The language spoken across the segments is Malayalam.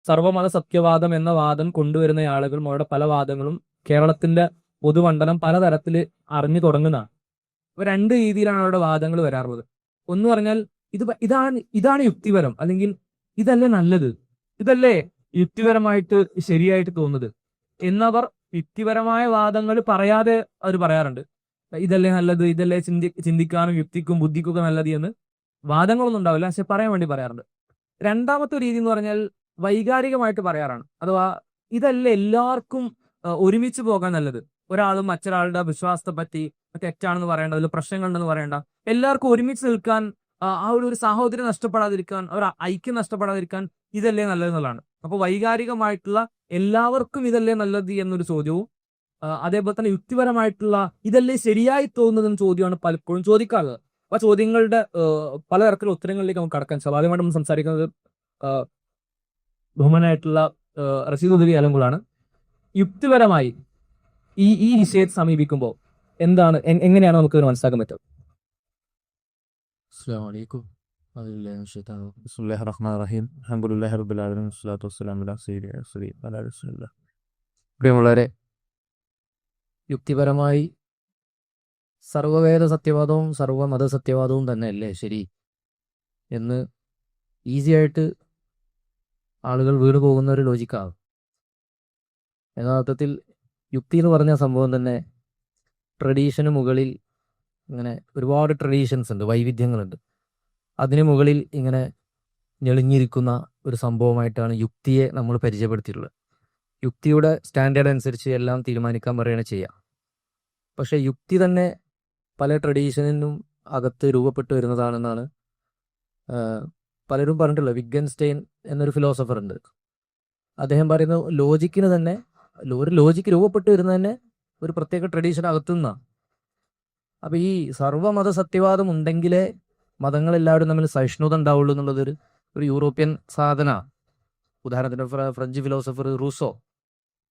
സർവമത സത്യവാദം എന്ന വാദം കൊണ്ടുവരുന്ന ആളുകളും അവരുടെ പല വാദങ്ങളും കേരളത്തിന്റെ പൊതുമണ്ഡലം പലതരത്തിൽ അറിഞ്ഞു തുടങ്ങുന്നതാണ്. അപ്പൊ രണ്ട് രീതിയിലാണ് അവരുടെ വാദങ്ങൾ വരാറുള്ളത്. ഒന്ന് പറഞ്ഞാൽ ഇതാണ് യുക്തിപരം, അല്ലെങ്കിൽ ഇതല്ലേ നല്ലത്, ഇതല്ലേ യുക്തിപരമായിട്ട് ശരിയായിട്ട് തോന്നുന്നത് എന്നവർ യുക്തിപരമായ വാദങ്ങൾ പറയാതെ അവർ പറയാറുണ്ട്. ഇതല്ലേ നല്ലത്, ഇതല്ലേ ചിന്തിക്കാനും യുക്തിക്കും ബുദ്ധിക്കൊക്കെ നല്ലത് എന്ന് വാദങ്ങളൊന്നും ഉണ്ടാവില്ല, പക്ഷെ പറയാൻ വേണ്ടി പറയാറുണ്ട്. രണ്ടാമത്തെ രീതി എന്ന് പറഞ്ഞാൽ വൈകാരികമായിട്ട് പറയാറാണ്. അഥവാ ഇതല്ലേ എല്ലാവർക്കും ഒരുമിച്ച് പോകാൻ നല്ലത്, ഒരാളും മറ്റൊരാളുടെ വിശ്വാസത്തെ പറ്റി തെറ്റാണെന്ന് പറയേണ്ട, അതിൽ പ്രശ്നങ്ങളുണ്ടെന്ന് പറയേണ്ട, എല്ലാവർക്കും ഒരുമിച്ച് നിൽക്കാൻ, ആ ഒരു സാഹോദര്യം നഷ്ടപ്പെടാതിരിക്കാൻ, ഒരു ഐക്യം നഷ്ടപ്പെടാതിരിക്കാൻ ഇതല്ലേ നല്ലതെന്നുള്ളതാണ്. അപ്പൊ വൈകാരികമായിട്ടുള്ള എല്ലാവർക്കും ഇതല്ലേ നല്ലത് എന്നൊരു ചോദ്യവും, അതേപോലെ തന്നെ യുക്തിപരമായിട്ടുള്ള ഇതല്ലേ ശരിയായി തോന്നുന്നതെന്ന ചോദ്യമാണ് പലപ്പോഴും ചോദിക്കാറുള്ളത്. അപ്പൊ ചോദ്യങ്ങളുടെ പലതരത്തിലുള്ള ഉത്തരങ്ങളിലേക്ക് നമുക്ക് കടക്കാൻ സ്വാഭാവികമായിട്ട് നമ്മൾ സംസാരിക്കുന്നത് ബഹുമാനായിട്ടുള്ള റഷീദ് ഉദവി അലങ്കുളാണ്. യുക്തിപരമായി ഈ വിഷയത്തെ സമീപിക്കുമ്പോൾ എന്താണ്, എങ്ങനെയാണ് നമുക്ക് മനസ്സിലാക്കാൻ പറ്റുക? അസ്സലാമു അലൈക്കും. ബിസ്മില്ലാഹിർ റഹ്മാനിർ റഹീം. അൽഹംദുലില്ലാഹി റബ്ബിൽ ആലമീൻ വസ്സലാത്തു വസ്സലാമു അലാ സയ്യിദിന റസൂലില്ലാഹി. പ്രിയമുള്ളവരെ, യുക്തിപരമായി സർവവേദ സത്യവാദവും സർവമത സത്യവാദവും തന്നെയല്ലേ ശരി എന്ന് ഈസിയായിട്ട് ആളുകൾ വീണ് പോകുന്ന ഒരു ലോജിക്കാണ്. യഥാർത്ഥത്തിൽ യുക്തി എന്ന് പറഞ്ഞ സംഭവം തന്നെ ട്രഡീഷന് മുകളിൽ ഇങ്ങനെ ഒരുപാട് ട്രഡീഷൻസ് ഉണ്ട്, വൈവിധ്യങ്ങളുണ്ട്. അതിന് മുകളിൽ ഇങ്ങനെ ഞെളിഞ്ഞിരിക്കുന്ന ഒരു സംഭവമായിട്ടാണ് യുക്തിയെ നമ്മൾ പരിചയപ്പെടുത്തിയിട്ടുള്ളത്. യുക്തിയുടെ സ്റ്റാൻഡേർഡ് അനുസരിച്ച് എല്ലാം തീരുമാനിക്കാൻ പറയുകയാണ് ചെയ്യുക. പക്ഷേ യുക്തി തന്നെ പല ട്രഡീഷനിലും അകത്ത് രൂപപ്പെട്ടു വരുന്നതാണെന്നാണ് പലരും പറഞ്ഞിട്ടുള്ളത്. വിറ്റ്ഗൻസ്റ്റൈൻ എന്നൊരു ഫിലോസഫർ ഉണ്ട്. അദ്ദേഹം പറയുന്നത് ലോജിക്കിന് തന്നെ, ഒരു ലോജിക്ക് രൂപപ്പെട്ടു വരുന്നത് തന്നെ ഒരു പ്രത്യേക ട്രഡീഷൻ അകത്തു നിന്നാണ്. അപ്പം ഈ സർവമത സത്യവാദം ഉണ്ടെങ്കിലേ മതങ്ങളെല്ലാവരും തമ്മിൽ സഹിഷ്ണുത ഉണ്ടാവുള്ളൂ എന്നുള്ളതൊരു യൂറോപ്യൻ സാധനമാണ്. ഉദാഹരണത്തിന് ഫ്രഞ്ച് ഫിലോസഫർ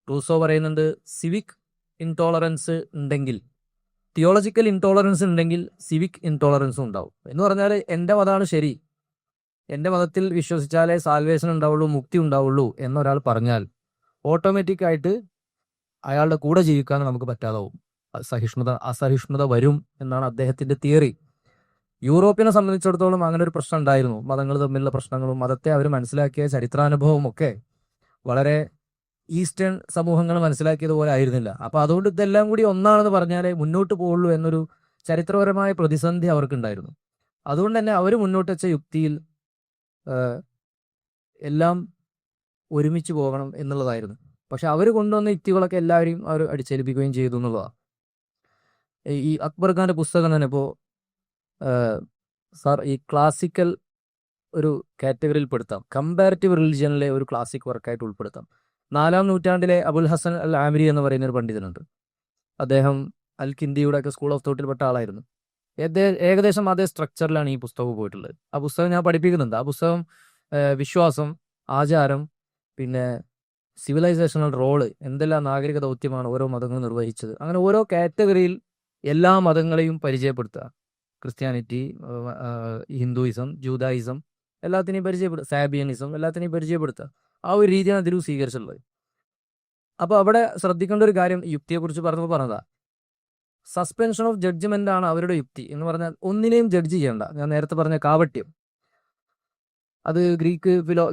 റൂസോ പറയുന്നുണ്ട്, സിവിക് ഇൻടോളറൻസ് ഉണ്ടെങ്കിൽ, തിയോളജിക്കൽ ഇൻടോളറൻസ് ഉണ്ടെങ്കിൽ സിവിക് ഇൻടോളറൻസും ഉണ്ടാവും. എന്ന് പറഞ്ഞാൽ എൻ്റെ മതമാണ് ശരി, എൻ്റെ മതത്തിൽ വിശ്വസിച്ചാലേ സാൽവേഷൻ ഉണ്ടാവുള്ളൂ, മുക്തി ഉണ്ടാവുള്ളൂ എന്നൊരാൾ പറഞ്ഞാൽ ഓട്ടോമാറ്റിക്കായിട്ട് അയാളുടെ കൂടെ ജീവിക്കാൻ നമുക്ക് പറ്റാതാവും. അസഹിഷ്ണുത വരും എന്നാണ് അദ്ദേഹത്തിൻ്റെ തിയറി. യൂറോപ്പിനെ സംബന്ധിച്ചിടത്തോളം അങ്ങനെ ഒരു പ്രശ്നം ഉണ്ടായിരുന്നു. മതങ്ങൾ തമ്മിലുള്ള പ്രശ്നങ്ങളും മതത്തെ അവർ മനസ്സിലാക്കിയ ചരിത്രാനുഭവവും ഒക്കെ വളരെ ഈസ്റ്റേൺ സമൂഹങ്ങൾ മനസ്സിലാക്കിയതുപോലെ ആയിരുന്നില്ല. അപ്പോൾ അതുകൊണ്ട് ഇതെല്ലാം കൂടി ഒന്നാണെന്ന് പറഞ്ഞാലേ മുന്നോട്ട് പോകുള്ളൂ എന്നൊരു ചരിത്രപരമായ പ്രതിസന്ധി അവർക്കുണ്ടായിരുന്നു. അതുകൊണ്ട് തന്നെ അവർ മുന്നോട്ട് വെച്ച യുക്തിയിൽ എല്ലാം ഒരുമിച്ച് പോകണം എന്നുള്ളതായിരുന്നു. പക്ഷെ അവർ കൊണ്ടുവന്ന യുക്തികളൊക്കെ എല്ലാവരെയും അവർ അടിച്ചേൽപ്പിക്കുകയും ചെയ്തു എന്നുള്ളതാണ്. ഈ അക്ബർ ഖാന്റെ പുസ്തകം തന്നെ ഇപ്പോൾ ഈ ക്ലാസിക്കൽ ഒരു കാറ്റഗറിയിൽ പെടുത്താം, കമ്പാരിറ്റീവ് റിലിജിയനിലെ ഒരു ക്ലാസിക് വർക്കായിട്ട് ഉൾപ്പെടുത്താം. 4-ാം നൂറ്റാണ്ടിലെ അബുൽ ഹസൻ അൽ ആമിരി എന്ന് പറയുന്ന ഒരു പണ്ഡിതനുണ്ട്. അദ്ദേഹം അൽ കിന്ദിയുടെ ഒക്കെ സ്കൂൾ ഓഫ് തോട്ടിൽപ്പെട്ട ആളായിരുന്നു. ഏകദേശം അതേ സ്ട്രക്ചറിലാണ് ഈ പുസ്തകം പോയിട്ടുള്ളത്. ആ പുസ്തകം ഞാൻ പഠിപ്പിക്കുന്നുണ്ട്. ആ പുസ്തകം വിശ്വാസം, ആചാരം, പിന്നെ സിവിലൈസേഷണൽ റോള്, എന്തെല്ലാം നാഗരിക ദൗത്യമാണ് ഓരോ മതങ്ങളും നിർവഹിച്ചത്, അങ്ങനെ ഓരോ കാറ്റഗറിയിൽ എല്ലാ മതങ്ങളെയും പരിചയപ്പെടുത്തുക. ക്രിസ്ത്യാനിറ്റി, ഹിന്ദുയിസം, ജൂതായിസം എല്ലാത്തിനെയും പരിചയപ്പെടുത്തുക, സാബിയനിസം എല്ലാത്തിനെയും പരിചയപ്പെടുത്തുക. ആ ഒരു രീതിയാണ് അതിൽ സ്വീകരിച്ചിട്ടുള്ളത്. അപ്പോൾ അവിടെ ശ്രദ്ധിക്കേണ്ട ഒരു കാര്യം, യുക്തിയെക്കുറിച്ച് പറഞ്ഞതാ, സസ്പെൻഷൻ ഓഫ് ജഡ്ജ്മെന്റ് ആണ് അവരുടെ യുക്തി. എന്ന് പറഞ്ഞാൽ ഒന്നിനെയും ജഡ്ജ് ചെയ്യണ്ട. ഞാൻ നേരത്തെ പറഞ്ഞ കാപട്യം, അത്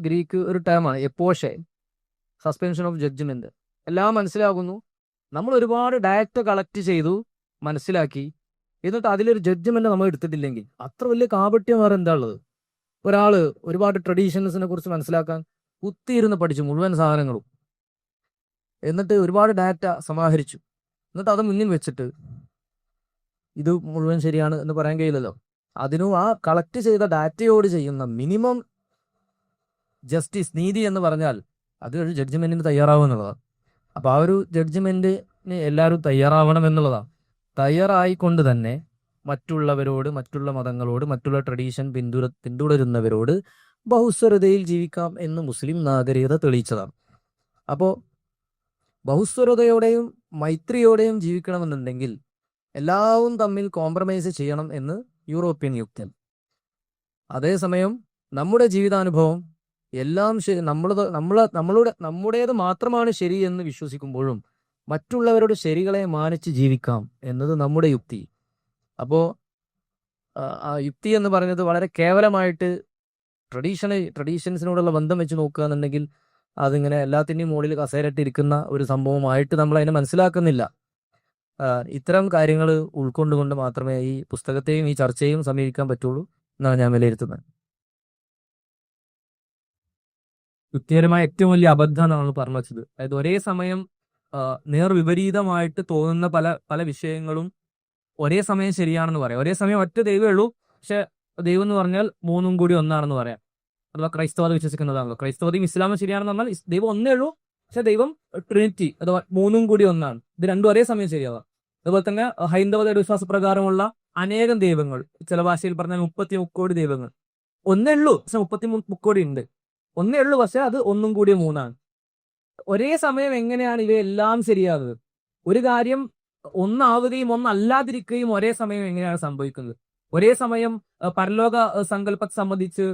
ഗ്രീക്ക് ഒരു ടേമാണ്, എപ്പോഷെ, സസ്പെൻഷൻ ഓഫ് ജഡ്ജ്മെന്റ്. എല്ലാം മനസ്സിലാകുന്നു, നമ്മൾ ഒരുപാട് ഡാറ്റ കളക്ട് ചെയ്തു, മനസ്സിലാക്കി, എന്നിട്ട് അതിലൊരു ജഡ്ജ്മെന്റ് നമ്മൾ എടുത്തിട്ടില്ലെങ്കിൽ അത്ര വലിയ കാപട്യം വേറെ എന്താ ഉള്ളത്? ഒരാള് ഒരുപാട് ട്രഡീഷൻസിനെ കുറിച്ച് മനസ്സിലാക്കാൻ കുത്തിയിരുന്ന് പഠിച്ചു മുഴുവൻ സാധനങ്ങളും, എന്നിട്ട് ഒരുപാട് ഡാറ്റ സമാഹരിച്ചു, എന്നിട്ട് അത് മുന്നിൽ വെച്ചിട്ട് ഇത് മുഴുവൻ ശരിയാണ് എന്ന് പറയാൻ കഴിയില്ലല്ലോ. അതിനും ആ കളക്ട് ചെയ്ത ഡാറ്റയോട് ചെയ്യുന്ന മിനിമം ജസ്റ്റിസ്, നീതി എന്ന് പറഞ്ഞാൽ അത് ഒരു ജഡ്ജ്മെന്റിന് തയ്യാറാവുക എന്നുള്ളതാണ്. അപ്പോൾ ആ ഒരു ജഡ്ജ്മെന്റിന് എല്ലാവരും തയ്യാറാവണം എന്നുള്ളതാണ്. തയ്യാറായിക്കൊണ്ട് തന്നെ മറ്റുള്ളവരോട്, മറ്റുള്ള മതങ്ങളോട്, മറ്റുള്ള ട്രഡീഷൻ പിന്തുടരുന്നവരോട് ബഹുസ്വരതയിൽ ജീവിക്കാം എന്ന് മുസ്ലിം നാഗരികത തെളിയിച്ചതാണ്. അപ്പോൾ ബഹുസ്വരതയോടെയും മൈത്രിയോടെയും ജീവിക്കണമെന്നുണ്ടെങ്കിൽ എല്ലാവരും തമ്മിൽ കോംപ്രമൈസ് ചെയ്യണം എന്ന് യൂറോപ്യൻ യുക്തി. അതേസമയം നമ്മുടെ ജീവിതാനുഭവം എല്ലാം നമ്മുടേത് മാത്രമാണ് ശരി എന്ന് വിശ്വസിക്കുമ്പോഴും മറ്റുള്ളവരുടെ ശരികളെ മാനിച്ച് ജീവിക്കാം എന്നത് നമ്മുടെ യുക്തി. അപ്പോൾ ആ യുക്തി എന്ന് പറയുന്നത് വളരെ കേവലമായിട്ട് ട്രഡീഷൻസിനോടുള്ള ബന്ധം വെച്ച് നോക്കുക എന്നുണ്ടെങ്കിൽ അതിങ്ങനെ എല്ലാത്തിൻ്റെയും മുകളിൽ കസേരട്ടിരിക്കുന്ന ഒരു സംഭവമായിട്ട് നമ്മൾ അതിനെ മനസ്സിലാക്കുന്നില്ല. ഇത്തരം കാര്യങ്ങൾ ഉൾക്കൊണ്ടുകൊണ്ട് മാത്രമേ ഈ പുസ്തകത്തെയും ഈ ചർച്ചയും സമീപിക്കാൻ പറ്റുള്ളൂ എന്നാണ് ഞാൻ വിലയിരുത്തുന്നത്. യുക്തിപരമായ ഏറ്റവും വലിയ അബദ്ധം എന്നാണ് പറഞ്ഞു വെച്ചത്. അതായത് ഒരേ സമയം നേർവിപരീതമായിട്ട് തോന്നുന്ന പല പല വിഷയങ്ങളും ഒരേ സമയം ശരിയാണെന്ന് പറയാം. ഒരേ സമയം ഒറ്റ ദൈവമേ ഉള്ളൂ, പക്ഷെ ദൈവം എന്ന് പറഞ്ഞാൽ മൂന്നും കൂടി ഒന്നാണെന്ന് പറയാം. അഥവാ ക്രൈസ്തവത വിശ്വസിക്കുന്നതാണല്ലോ. ക്രൈസ്തവതയും ഇസ്ലാമും ശരിയാണെന്ന് പറഞ്ഞാൽ ദൈവം ഒന്നേ ഉള്ളൂ, പക്ഷെ ദൈവം ട്രിനിറ്റി അഥവാ മൂന്നും കൂടി ഒന്നാണ്. ഇത് രണ്ടും ഒരേ സമയം ശരിയാവാം. അതുപോലെ തന്നെ ഹൈന്ദവതയുടെ വിശ്വാസപ്രകാരമുള്ള അനേകം ദൈവങ്ങൾ, ചില ഭാഷയിൽ പറഞ്ഞാൽ 33 കോടി ദൈവങ്ങൾ. ഒന്നേ ഉള്ളൂ, പക്ഷെ 33 കോടി ഉണ്ട്. ഒന്നേ ഉള്ളൂ, പക്ഷെ അത് ഒന്നും കൂടി മൂന്നാണ്. ഒരേ സമയം എങ്ങനെയാണ് ഇവയെല്ലാം ശരിയാകുന്നത്? ഒരു കാര്യം ഒന്നാവുകയും ഒന്നല്ലാതിരിക്കുകയും ഒരേ സമയം എങ്ങനെയാണ് സംഭവിക്കുന്നത്? ഒരേ സമയം പരലോക സങ്കല്പത്തെ സംബന്ധിച്ച്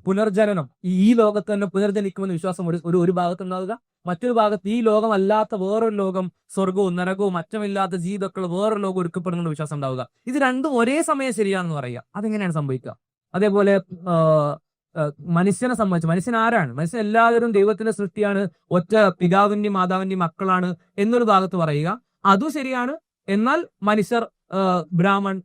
പുനർജനനം, ഈ ലോകത്ത് തന്നെ പുനർജനിക്കുമെന്ന് വിശ്വാസം ഒരു ഭാഗത്തുണ്ടാവുക, മറ്റൊരു ഭാഗത്ത് ഈ ലോകമല്ലാത്ത വേറൊരു ലോകം, സ്വർഗവും നരകവും അറ്റമില്ലാത്ത ജീവിതമൊക്കെയുള്ള വേറൊരു ലോകം ഒരുക്കപ്പെടുന്ന വിശ്വാസം ഉണ്ടാവുക. ഇത് രണ്ടും ഒരേ സമയം ശരിയാണെന്ന് പറയുക, അതെങ്ങനെയാണ് സംഭവിക്കുക? അതേപോലെ മനുഷ്യനെ സംബന്ധിച്ച്, മനുഷ്യൻ ആരാണ്? മനുഷ്യൻ എല്ലാവരും ദൈവത്തിന്റെ സൃഷ്ടിയാണ്, ഒറ്റ പിതാവിന്റെയും മാതാവിന്റെയും മക്കളാണ് എന്നൊരു ഭാഗത്ത് പറയുക, അതും ശരിയാണ്. എന്നാൽ മനുഷ്യർ ബ്രാഹ്മൺ,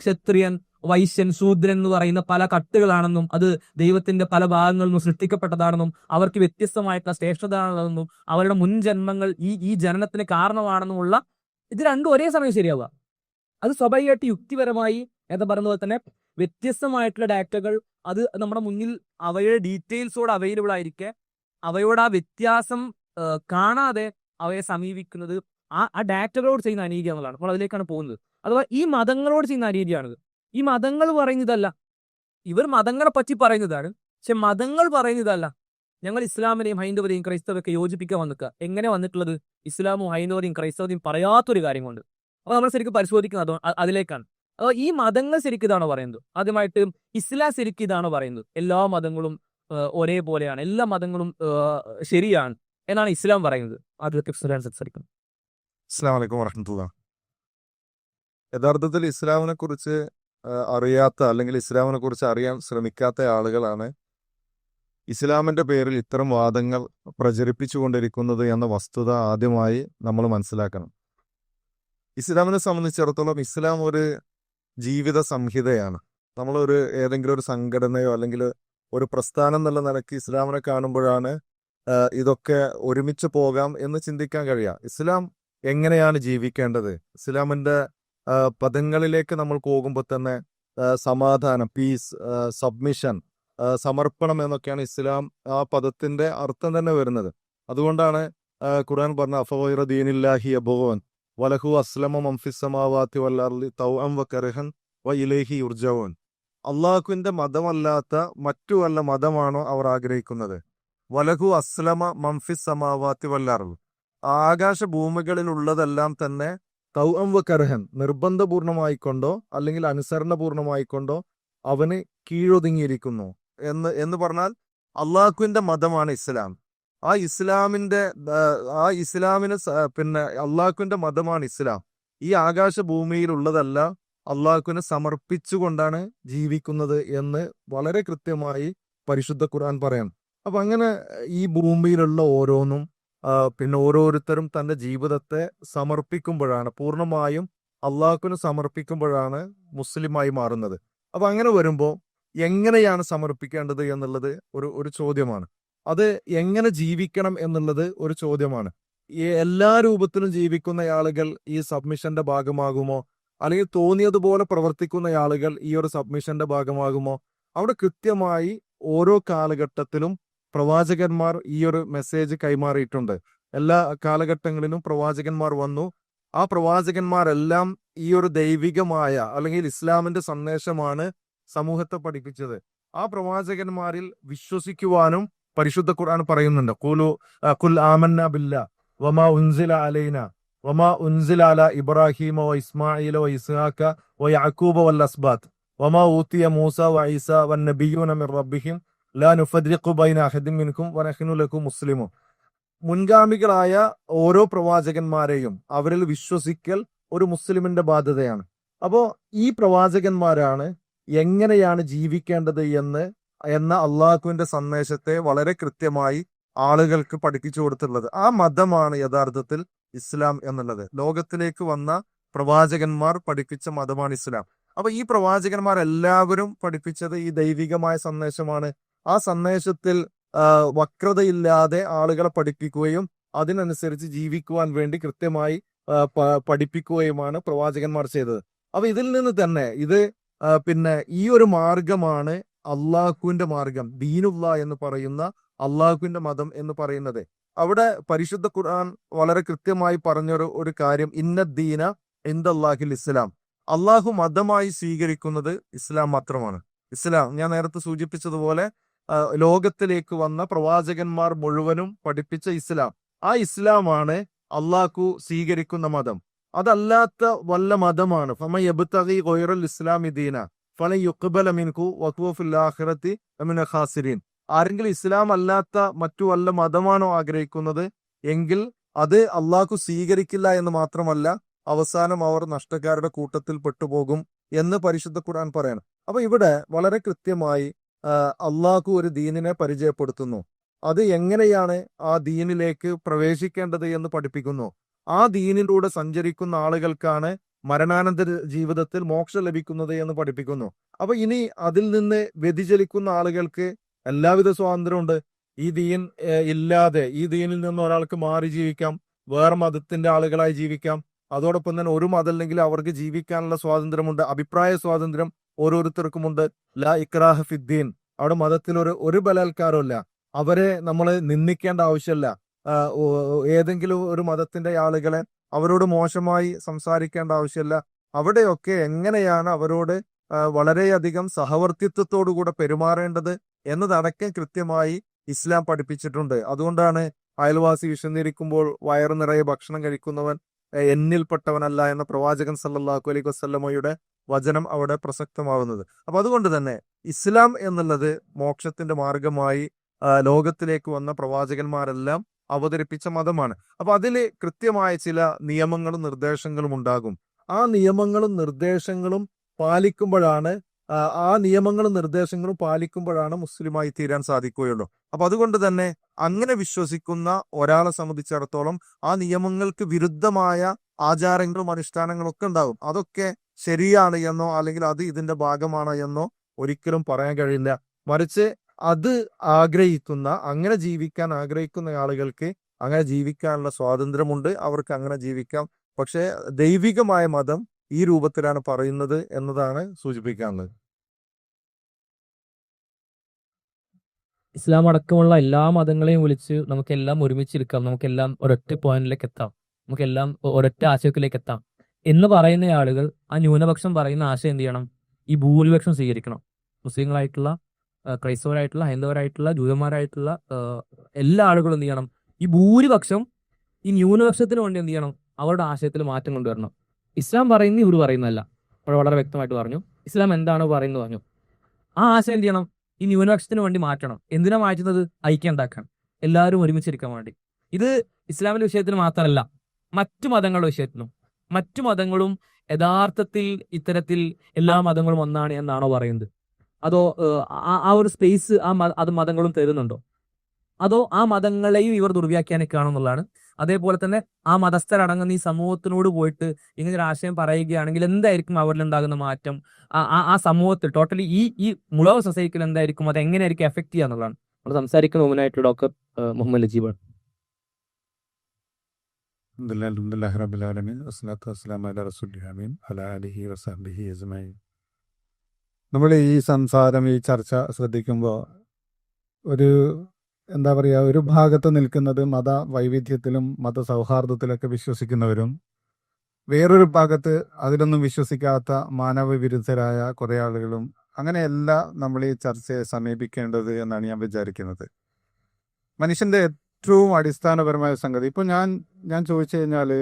ക്ഷത്രിയൻ, വൈശ്യൻ, ശൂദ്രൻ എന്ന് പറയുന്ന പല കട്ടുകളാണെന്നും അത് ദൈവത്തിന്റെ പല ഭാഗങ്ങളിൽ നിന്നും സൃഷ്ടിക്കപ്പെട്ടതാണെന്നും അവർക്ക് വ്യത്യസ്തമായിട്ടുള്ള ശ്രേഷ്ഠതയാണെന്നും അവരുടെ മുൻ ജന്മങ്ങൾ ഈ ജനനത്തിന് കാരണമാണെന്നുമുള്ള ഇത് രണ്ടും ഒരേ സമയം ശരിയാവുക, അത് സ്വാഭാവികമായിട്ട് യുക്തിപരമായി എന്ന് പറയുന്ന പോലെ തന്നെ വ്യത്യസ്തമായിട്ടുള്ള ഡാറ്റകൾ അത് നമ്മുടെ മുന്നിൽ അവയുടെ ഡീറ്റെയിൽസോട് അവൈലബിൾ ആയിരിക്കെ അവയോട് ആ വ്യത്യാസം കാണാതെ അവയെ സമീപിക്കുന്നത് ആ ഡാറ്റകളോട് ചെയ്യുന്ന അനീതി എന്നുള്ളതാണ്. അപ്പോൾ അതിലേക്കാണ് പോകുന്നത്. അഥവാ ഈ മതങ്ങളോട് ചെയ്യുന്ന അനീതിയാണിത്. ഈ മതങ്ങൾ പറയുന്നതല്ല, ഇവർ മതങ്ങളെ പറ്റി പറയുന്നതാണ്, പക്ഷെ മതങ്ങൾ പറയുന്നതല്ല. ഞങ്ങൾ ഇസ്ലാമിനെയും ഹൈന്ദവരെയും ക്രൈസ്തവരെയൊക്കെ യോജിപ്പിക്കാൻ വന്നിക്കുക. എങ്ങനെ വന്നിട്ടുള്ളത്? ഇസ്ലാമും ഹൈന്ദവരെയും ക്രൈസ്തവരെയും പറയാത്തൊരു കാര്യം കൊണ്ട്. അപ്പോൾ നമ്മൾ ശരിക്കും പരിശോധിക്കുന്നത് അതിലേക്കാണ്. അപ്പോൾ ഈ മതങ്ങൾ ശരിക്കും ഇതാണോ പറയുന്നത്? ആദ്യമായിട്ട് ഇസ്ലാം ശരിക്കും ഇതാണോ പറയുന്നത്? എല്ലാ മതങ്ങളും ഒരേപോലെയാണ്, എല്ലാ മതങ്ങളും ശരിയാണ് എന്നാണ് ഇസ്ലാം പറയുന്നത്? ആദ്യത്തെ സംസാരിക്കും. അസ്സലാമു അലൈക്കും വറഹ്മത്തുള്ളാഹി. യഥാർത്ഥത്തിൽ ഇസ്ലാമിനെ കുറിച്ച് അറിയാത്ത അല്ലെങ്കിൽ ഇസ്ലാമിനെ കുറിച്ച് അറിയാൻ ശ്രമിക്കാത്ത ആളുകളാണ് ഇസ്ലാമിന്റെ പേരിൽ ഇത്തരം വാദങ്ങൾ പ്രചരിപ്പിച്ചുകൊണ്ടിരിക്കുന്നത് എന്ന വസ്തുത ആദ്യമായി നമ്മൾ മനസ്സിലാക്കണം. ഇസ്ലാമിനെ സംബന്ധിച്ചിടത്തോളം ഇസ്ലാം ഒരു ജീവിത സംഹിതയാണ്. നമ്മളൊരു ഏതെങ്കിലും ഒരു സംഘടനയോ അല്ലെങ്കിൽ ഒരു പ്രസ്ഥാനം എന്നുള്ള നിലയ്ക്ക് ഇസ്ലാമിനെ കാണുമ്പോഴാണ് ഇതൊക്കെ ഒരുമിച്ച് പോകാം എന്ന് ചിന്തിക്കാൻ കഴിയുക. ഇസ്ലാം എങ്ങനെയാണ് ജീവിക്കേണ്ടത്? ഇസ്ലാമിന്റെ പദങ്ങളിലേക്ക് നമ്മൾ പോകുമ്പോൾ തന്നെ സമാധാനം, പീസ്, സബ്മിഷൻ, സമർപ്പണം എന്നൊക്കെയാണ് ഇസ്ലാം ആ പദത്തിന്റെ അർത്ഥം തന്നെ വരുന്നത്. അതുകൊണ്ടാണ് ഖുർആൻ പറഞ്ഞ അഫഗൈറ ദീനില്ലാഹി യബ്ഗൂൻ വലഹു അസ്ലമ മൻ ഫിസ് സമാവാതി വൽ അർളി തൗഅൻ വകർഹൻ വഇലൈഹി യുർജഊൻ. അള്ളാഹുവിന്റെ മതമല്ലാത്ത മറ്റു വല്ല മതമാണോ അവർ ആഗ്രഹിക്കുന്നത്? വലഹു അസ്ലമ മൻ ഫിസ് സമാവാതി വൽ അർളി, ആകാശ ഭൂമികളിലുള്ളതെല്ലാം തന്നെ തൗഅൻ വകർഹൻ, നിർബന്ധപൂർണമായിക്കൊണ്ടോ അല്ലെങ്കിൽ അനുസരണപൂർണമായിക്കൊണ്ടോ അവന് കീഴൊതുങ്ങിയിരിക്കുന്നു എന്ന് പറഞ്ഞാൽ അള്ളാഹുവിന്റെ മതമാണ് ഇസ്ലാം. ആ ഇസ്ലാമിന് പിന്നെ അള്ളാഹുവിന്റെ മതമാണ് ഇസ്ലാം. ഈ ആകാശ ഭൂമിയിലുള്ളതല്ല അള്ളാഹുവിനെ സമർപ്പിച്ചുകൊണ്ടാണ് ജീവിക്കുന്നത് എന്ന് വളരെ കൃത്യമായി പരിശുദ്ധ ഖുർആൻ പറയാം. അപ്പൊ അങ്ങനെ ഈ ഭൂമിയിലുള്ള ഓരോന്നും പിന്നെ ഓരോരുത്തരും തന്റെ ജീവിതത്തെ സമർപ്പിക്കുമ്പോഴാണ്, പൂർണ്ണമായും അള്ളാഹുവിന് സമർപ്പിക്കുമ്പോഴാണ് മുസ്ലിമായി മാറുന്നത്. അപ്പൊ അങ്ങനെ വരുമ്പോൾ എങ്ങനെയാണ് സമർപ്പിക്കേണ്ടത് എന്നുള്ളത് ഒരു ചോദ്യമാണ്. അത് എങ്ങനെ ജീവിക്കണം എന്നുള്ളത് ഒരു ചോദ്യമാണ്. ഈ എല്ലാ രൂപത്തിലും ജീവിക്കുന്ന ആളുകൾ ഈ സബ്മിഷന്റെ ഭാഗമാകുമോ, അല്ലെങ്കിൽ തോന്നിയതുപോലെ പ്രവർത്തിക്കുന്ന ആളുകൾ ഈ ഒരു സബ്മിഷന്റെ ഭാഗമാകുമോ? അവിടെ കൃത്യമായി ഓരോ കാലഘട്ടത്തിലും പ്രവാചകന്മാർ ഈ ഒരു മെസ്സേജ് കൈമാറിയിട്ടുണ്ട്. എല്ലാ കാലഘട്ടങ്ങളിലും പ്രവാചകന്മാർ വന്നു. ആ പ്രവാചകന്മാരെല്ലാം ഈ ഒരു ദൈവികമായ അല്ലെങ്കിൽ ഇസ്ലാമിന്റെ സന്ദേശമാണ് സമൂഹത്തെ പഠിപ്പിച്ചത്. ആ പ്രവാചകന്മാരിൽ വിശ്വസിക്കുവാനും പരിശുദ്ധ ഖുർആൻ പറയുന്നുണ്ട്. ഖുൽ ആമന്ന ബില്ലാ വമാ ഉൻസില അലൈന വമാ ഉൻസില അല ഇബ്രാഹീമ വ ഇസ്മാഈല വ ഇസ്ഹാഖ വ യഅഖൂബ വൽ അസ്ബാത്ത് വമാ ഊതിയ മൂസ വ ഈസ വൻ നബിയ്യൂന മിർ റബ്ബിഹിം ലാ നുഫദ്രിഖു ബൈന അഹദിൻ മിൻകും വനഹ്നു ലഹു മുസ്ലിമൂൻ. മുൻഗാമികളായ ഓരോ പ്രവാചകന്മാരെയും അവരിൽ വിശ്വസിക്കൽ ഒരു മുസ്ലിമിന്റെ ബാധ്യതയാണ്. അപ്പോ ഈ പ്രവാചകന്മാരാണ് എങ്ങനെയാണ് ജീവിക്കേണ്ടത് എന്ന അള്ളാഹുവിന്റെ സന്ദേശത്തെ വളരെ കൃത്യമായി ആളുകൾക്ക് പഠിപ്പിച്ചു കൊടുത്തിട്ടുള്ളത്. ആ മതമാണ് യഥാർത്ഥത്തിൽ ഇസ്ലാം എന്നുള്ളത്. ലോകത്തിലേക്ക് വന്ന പ്രവാചകന്മാർ പഠിപ്പിച്ച മതമാണ് ഇസ്ലാം. അപ്പൊ ഈ പ്രവാചകന്മാർ എല്ലാവരും പഠിപ്പിച്ചത് ഈ ദൈവികമായ സന്ദേശമാണ്. ആ സന്ദേശത്തിൽ വക്രതയില്ലാതെ ആളുകളെ പഠിപ്പിക്കുകയും അതിനനുസരിച്ച് ജീവിക്കുവാൻ വേണ്ടി കൃത്യമായി പഠിപ്പിക്കുകയുമാണ് പ്രവാചകന്മാർ ചെയ്തത്. അപ്പൊ ഇതിൽ നിന്ന് തന്നെ പിന്നെ ഈ ഒരു മാർഗമാണ് അള്ളാഹുവിന്റെ മാർഗം, ദീനുള്ള എന്ന് പറയുന്ന അള്ളാഹുവിന്റെ മതം എന്ന് പറയുന്നത്. അവിടെ പരിശുദ്ധ ഖുർആൻ വളരെ കൃത്യമായി പറഞ്ഞൊരു കാര്യം, ഇന്നദ്ദീന ഇൻദല്ലാഹിൽ ഇസ്ലാം. അള്ളാഹു മതമായി സ്വീകരിക്കുന്നത് ഇസ്ലാം മാത്രമാണ്. ഇസ്ലാം ഞാൻ നേരത്തെ സൂചിപ്പിച്ചതുപോലെ ലോകത്തിലേക്ക് വന്ന പ്രവാചകന്മാർ മുഴുവനും പഠിപ്പിച്ച ഇസ്ലാം, ആ ഇസ്ലാമാണ് അള്ളാഹു സ്വീകരിക്കുന്ന മതം. അതല്ലാത്ത വല്ല മതമാണ് ഫമൻ യബ്തഗി ഗൈറൽ ഇസ്ലാമി ദീന ഫലൻ യുഖ്ബല മിൻഹു വഹുവ ഫിൽ ആഖിറതി മിനൽ ഖാസിരീൻ. ആരെങ്കിലും ഇസ്ലാം അല്ലാത്ത മറ്റു വല്ല മതമാണോ ആഗ്രഹിക്കുന്നത് എങ്കിൽ അത് അള്ളാഹു സ്വീകരിക്കില്ല എന്ന് മാത്രമല്ല, അവസാനം അവർ നഷ്ടക്കാരുടെ കൂട്ടത്തിൽ പെട്ടുപോകും എന്ന് പരിശുദ്ധ ഖുർആൻ പറയണം. അപ്പൊ ഇവിടെ വളരെ കൃത്യമായി അള്ളാഹു ഒരു ദീനിനെ പരിചയപ്പെടുത്തുന്നു. അത് എങ്ങനെയാണ് ആ ദീനിലേക്ക് പ്രവേശിക്കേണ്ടത് എന്ന് പഠിപ്പിക്കുന്നു. ആ ദീനിലൂടെ സഞ്ചരിക്കുന്ന ആളുകൾക്കാണ് മരണാനന്തര ജീവിതത്തിൽ മോക്ഷം ലഭിക്കുന്നത് എന്ന് പഠിപ്പിക്കുന്നു. അപ്പൊ ഇനി അതിൽ നിന്ന് വ്യതിചലിക്കുന്ന ആളുകൾക്ക് എല്ലാവിധ സ്വാതന്ത്ര്യമുണ്ട്. ഈ ദീൻ ഇല്ലാതെ ഈ ദീനിൽ നിന്ന് ഒരാൾക്ക് മാറി ജീവിക്കാം, വേറെ മതത്തിന്റെ ആളുകളായി ജീവിക്കാം. അതോടൊപ്പം തന്നെ ഒരു മതമല്ലെങ്കിൽ അവർക്ക് ജീവിക്കാനുള്ള സ്വാതന്ത്ര്യമുണ്ട്, അഭിപ്രായ സ്വാതന്ത്ര്യം ഓരോരുത്തർക്കുമുണ്ട്. ലാ ഇക്രാഹ ഫിദ്ദീൻ. അവിടെ മതത്തിൽ ഒരു ബലാത്കാരമില്ല. അവരെ നമ്മൾ നിന്ദിക്കേണ്ട ആവശ്യമില്ല. ഏതെങ്കിലും ഒരു മതത്തിന്റെ ആളുകളെ അവരോട് മോശമായി സംസാരിക്കേണ്ട ആവശ്യമില്ല. അവിടെയൊക്കെ എങ്ങനെയാണ് അവരോട് വളരെയധികം സഹവർത്തിത്വത്തോടുകൂടെ പെരുമാറേണ്ടത് എന്നതടക്കം കൃത്യമായി ഇസ്ലാം പഠിപ്പിച്ചിട്ടുണ്ട്. അതുകൊണ്ടാണ് അയൽവാസി വിശന്നിരിക്കുമ്പോൾ വയറു നിറയെ ഭക്ഷണം കഴിക്കുന്നവൻ എന്നിൽപ്പെട്ടവനല്ല എന്ന പ്രവാചകൻ സല്ലല്ലാഹു അലൈഹി വസല്ലമയുടെ വചനം അവിടെ പ്രസക്തമാവുന്നത്. അപ്പൊ അതുകൊണ്ട് തന്നെ ഇസ്ലാം എന്നുള്ളത് മോക്ഷത്തിന്റെ മാർഗമായി ലോകത്തിലേക്ക് വന്ന പ്രവാചകന്മാരെല്ലാം അവതരിപ്പിച്ച മതമാണ്. അപ്പൊ അതില് കൃത്യമായ ചില നിയമങ്ങളും നിർദ്ദേശങ്ങളും ഉണ്ടാകും. ആ നിയമങ്ങളും നിർദ്ദേശങ്ങളും പാലിക്കുമ്പോഴാണ് മുസ്ലിമായി തീരാൻ സാധിക്കുകയുള്ളൂ. അപ്പൊ അതുകൊണ്ട് തന്നെ അങ്ങനെ വിശ്വസിക്കുന്ന ഒരാളെ സംബന്ധിച്ചിടത്തോളം ആ നിയമങ്ങൾക്ക് വിരുദ്ധമായ ആചാരങ്ങളും അനുഷ്ഠാനങ്ങളും ഒക്കെ ഉണ്ടാകും. അതൊക്കെ ശരിയാണ് എന്നോ അല്ലെങ്കിൽ അത് ഇതിന്റെ ഭാഗമാണോ എന്നോ ഒരിക്കലും പറയാൻ കഴിയില്ല. മറിച്ച് അത് അങ്ങനെ ജീവിക്കാൻ ആഗ്രഹിക്കുന്ന ആളുകൾക്ക് അങ്ങനെ ജീവിക്കാനുള്ള സ്വാതന്ത്ര്യമുണ്ട്, അവർക്ക് അങ്ങനെ ജീവിക്കാം. പക്ഷെ ദൈവികമായ മതം ഈ രൂപത്തിലാണ് പറയുന്നത് എന്നതാണ് സൂചിപ്പിക്കാനുള്ളത്. ഇസ്ലാം അടക്കമുള്ള എല്ലാ മതങ്ങളെയും വിളിച്ച് നമുക്കെല്ലാം ഒരുമിച്ചിരിക്കാം, നമുക്കെല്ലാം ഒരൊറ്റ പോയിന്റിലേക്ക് എത്താം, നമുക്കെല്ലാം ഒരൊറ്റ ആശയത്തിലേക്ക് എത്താം എന്ന് പറയുന്ന ആളുകൾ ആ ന്യൂനപക്ഷം പറയുന്ന ആശയം എന്ത് ചെയ്യണം? ഈ ഭൂരിപക്ഷം സ്വീകരിക്കണം. മുസ്ലിങ്ങളായിട്ടുള്ള, ക്രൈസ്തവരായിട്ടുള്ള, ഹൈന്ദവരായിട്ടുള്ള, ജൂതന്മാരായിട്ടുള്ള എല്ലാ ആളുകളും എന്ത് ചെയ്യണം? ഈ ഭൂരിപക്ഷം ഈ ന്യൂനപക്ഷത്തിന് വേണ്ടി എന്ത് ചെയ്യണം? അവരുടെ ആശയത്തിൽ മാറ്റം കൊണ്ടുവരണം. ഇസ്ലാം പറയുന്ന ഇവർ പറയുന്നതല്ല. അപ്പോൾ വളരെ വ്യക്തമായിട്ട് പറഞ്ഞു. ഇസ്ലാം എന്താണോ പറയുന്നത് പറഞ്ഞു. ആ ആശയം എന്ത് ചെയ്യണം? ഈ ന്യൂനപക്ഷത്തിന് വേണ്ടി മാറ്റണം. എന്തിനാ മാറ്റുന്നത്? ഐക്യം ഉണ്ടാക്കാൻ, എല്ലാവരും ഒരുമിച്ചിരിക്കാൻ വേണ്ടി. ഇത് ഇസ്ലാമിന്റെ വിഷയത്തിന് മാത്രമല്ല, മറ്റു മതങ്ങളുടെ വിഷയത്തിലും. മറ്റു മതങ്ങളും യഥാർത്ഥത്തിൽ ഇത്തരത്തിൽ എല്ലാ മതങ്ങളും ഒന്നാണ് എന്നാണോ പറയുന്നത്? അതോ ആ ഒരു സ്പേസ് അത് മതങ്ങളും തരുന്നുണ്ടോ? അതോ ആ മതങ്ങളെയും ഇവർ ദുർവ്യാഖ്യാനിക്കുകയാണോ എന്നുള്ളതാണ്. അതേപോലെ തന്നെ ആ മതസ്ഥരടങ്ങുന്ന ഈ സമൂഹത്തിനോട് പോയിട്ട് ഇങ്ങനെ ഒരു ആശയം പറയുകയാണെങ്കിൽ എന്തായിരിക്കും അവരിലുണ്ടാകുന്ന മാറ്റം? ആ സമൂഹത്തിൽ ടോട്ടലി ഈ മുഴുവൻ സൊസൈറ്റിയിൽ എന്തായിരിക്കും, അത് എങ്ങനെയായിരിക്കും എഫക്ട് ചെയ്യുക എന്നുള്ളതാണ് നമ്മൾ സംസാരിക്കുന്ന മുന്നായിട്ട് ഡോക്ടർ മുഹമ്മദ് നജീബ്. നമ്മൾ ഈ സംസാരം, ഈ ചർച്ച ശ്രദ്ധിക്കുമ്പോൾ ഒരു ഭാഗത്ത് നിൽക്കുന്നത് മത വൈവിധ്യത്തിലും മത സൗഹാർദ്ദത്തിലൊക്കെ വിശ്വസിക്കുന്നവരും, വേറൊരു ഭാഗത്ത് അതിലൊന്നും വിശ്വസിക്കാത്ത മാനവ വിരുദ്ധരായ കുറെ ആളുകളും. അങ്ങനെയല്ല നമ്മൾ ഈ ചർച്ചയെ സമീപിക്കേണ്ടത് എന്നാണ് ഞാൻ വിചാരിക്കുന്നത്. മനുഷ്യന്റെ ഏറ്റവും അടിസ്ഥാനപരമായ സംഗതി, ഇപ്പൊ ഞാൻ ചോദിച്ചു കഴിഞ്ഞാല്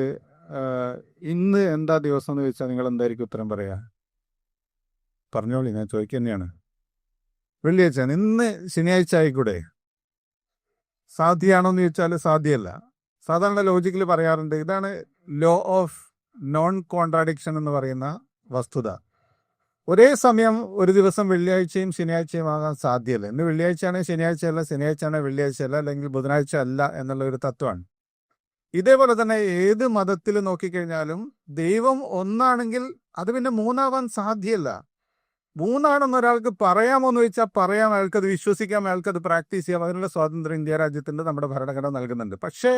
ഇന്ന് എന്താ ദിവസം എന്ന് ചോദിച്ചാൽ നിങ്ങൾ എന്തായിരിക്കും ഉത്തരം പറയാ? പറഞ്ഞോളി, ഞാൻ ചോദിക്കുക തന്നെയാണ്. വെള്ളിയാഴ്ചയാണ്, ഇന്ന് ശനിയാഴ്ച ആയിക്കൂടെ? സാധ്യമാണോ എന്ന് ചോദിച്ചാൽ സാധ്യമല്ല. സാധാരണ ലോജിക്കിൽ പറയാറുണ്ട്, ഇതാണ് ലോ ഓഫ് നോൺ കോൺട്രാഡിക്ഷൻ എന്ന് പറയുന്ന വസ്തുത. ഒരേ സമയം ഒരു ദിവസം വെള്ളിയാഴ്ചയും ശനിയാഴ്ചയും ആകാൻ സാധ്യമല്ല. ഇന്ന് വെള്ളിയാഴ്ചയാണെങ്കിൽ ശനിയാഴ്ച അല്ല, ശനിയാഴ്ചയാണെങ്കിൽ വെള്ളിയാഴ്ച അല്ല, അല്ലെങ്കിൽ ബുധനാഴ്ച അല്ല എന്നുള്ള ഒരു തത്വമാണ്. ഇതേപോലെ തന്നെ ഏത് മതത്തിൽ നോക്കിക്കഴിഞ്ഞാലും ദൈവം ഒന്നാണെങ്കിൽ അത് പിന്നെ മൂന്നാവാൻ സാധ്യമല്ല. മൂന്നാണെന്ന് ഒരാൾക്ക് പറയാമോ എന്ന് ചോദിച്ചാൽ പറയാം, അയാൾക്കത് വിശ്വസിക്കാം, അയാൾക്കത് പ്രാക്ടീസ് ചെയ്യാം, അതിനുള്ള സ്വാതന്ത്ര്യം ഇന്ത്യ രാജ്യത്തിന്റെ നമ്മുടെ ഭരണഘടന നൽകുന്നുണ്ട്. പക്ഷേ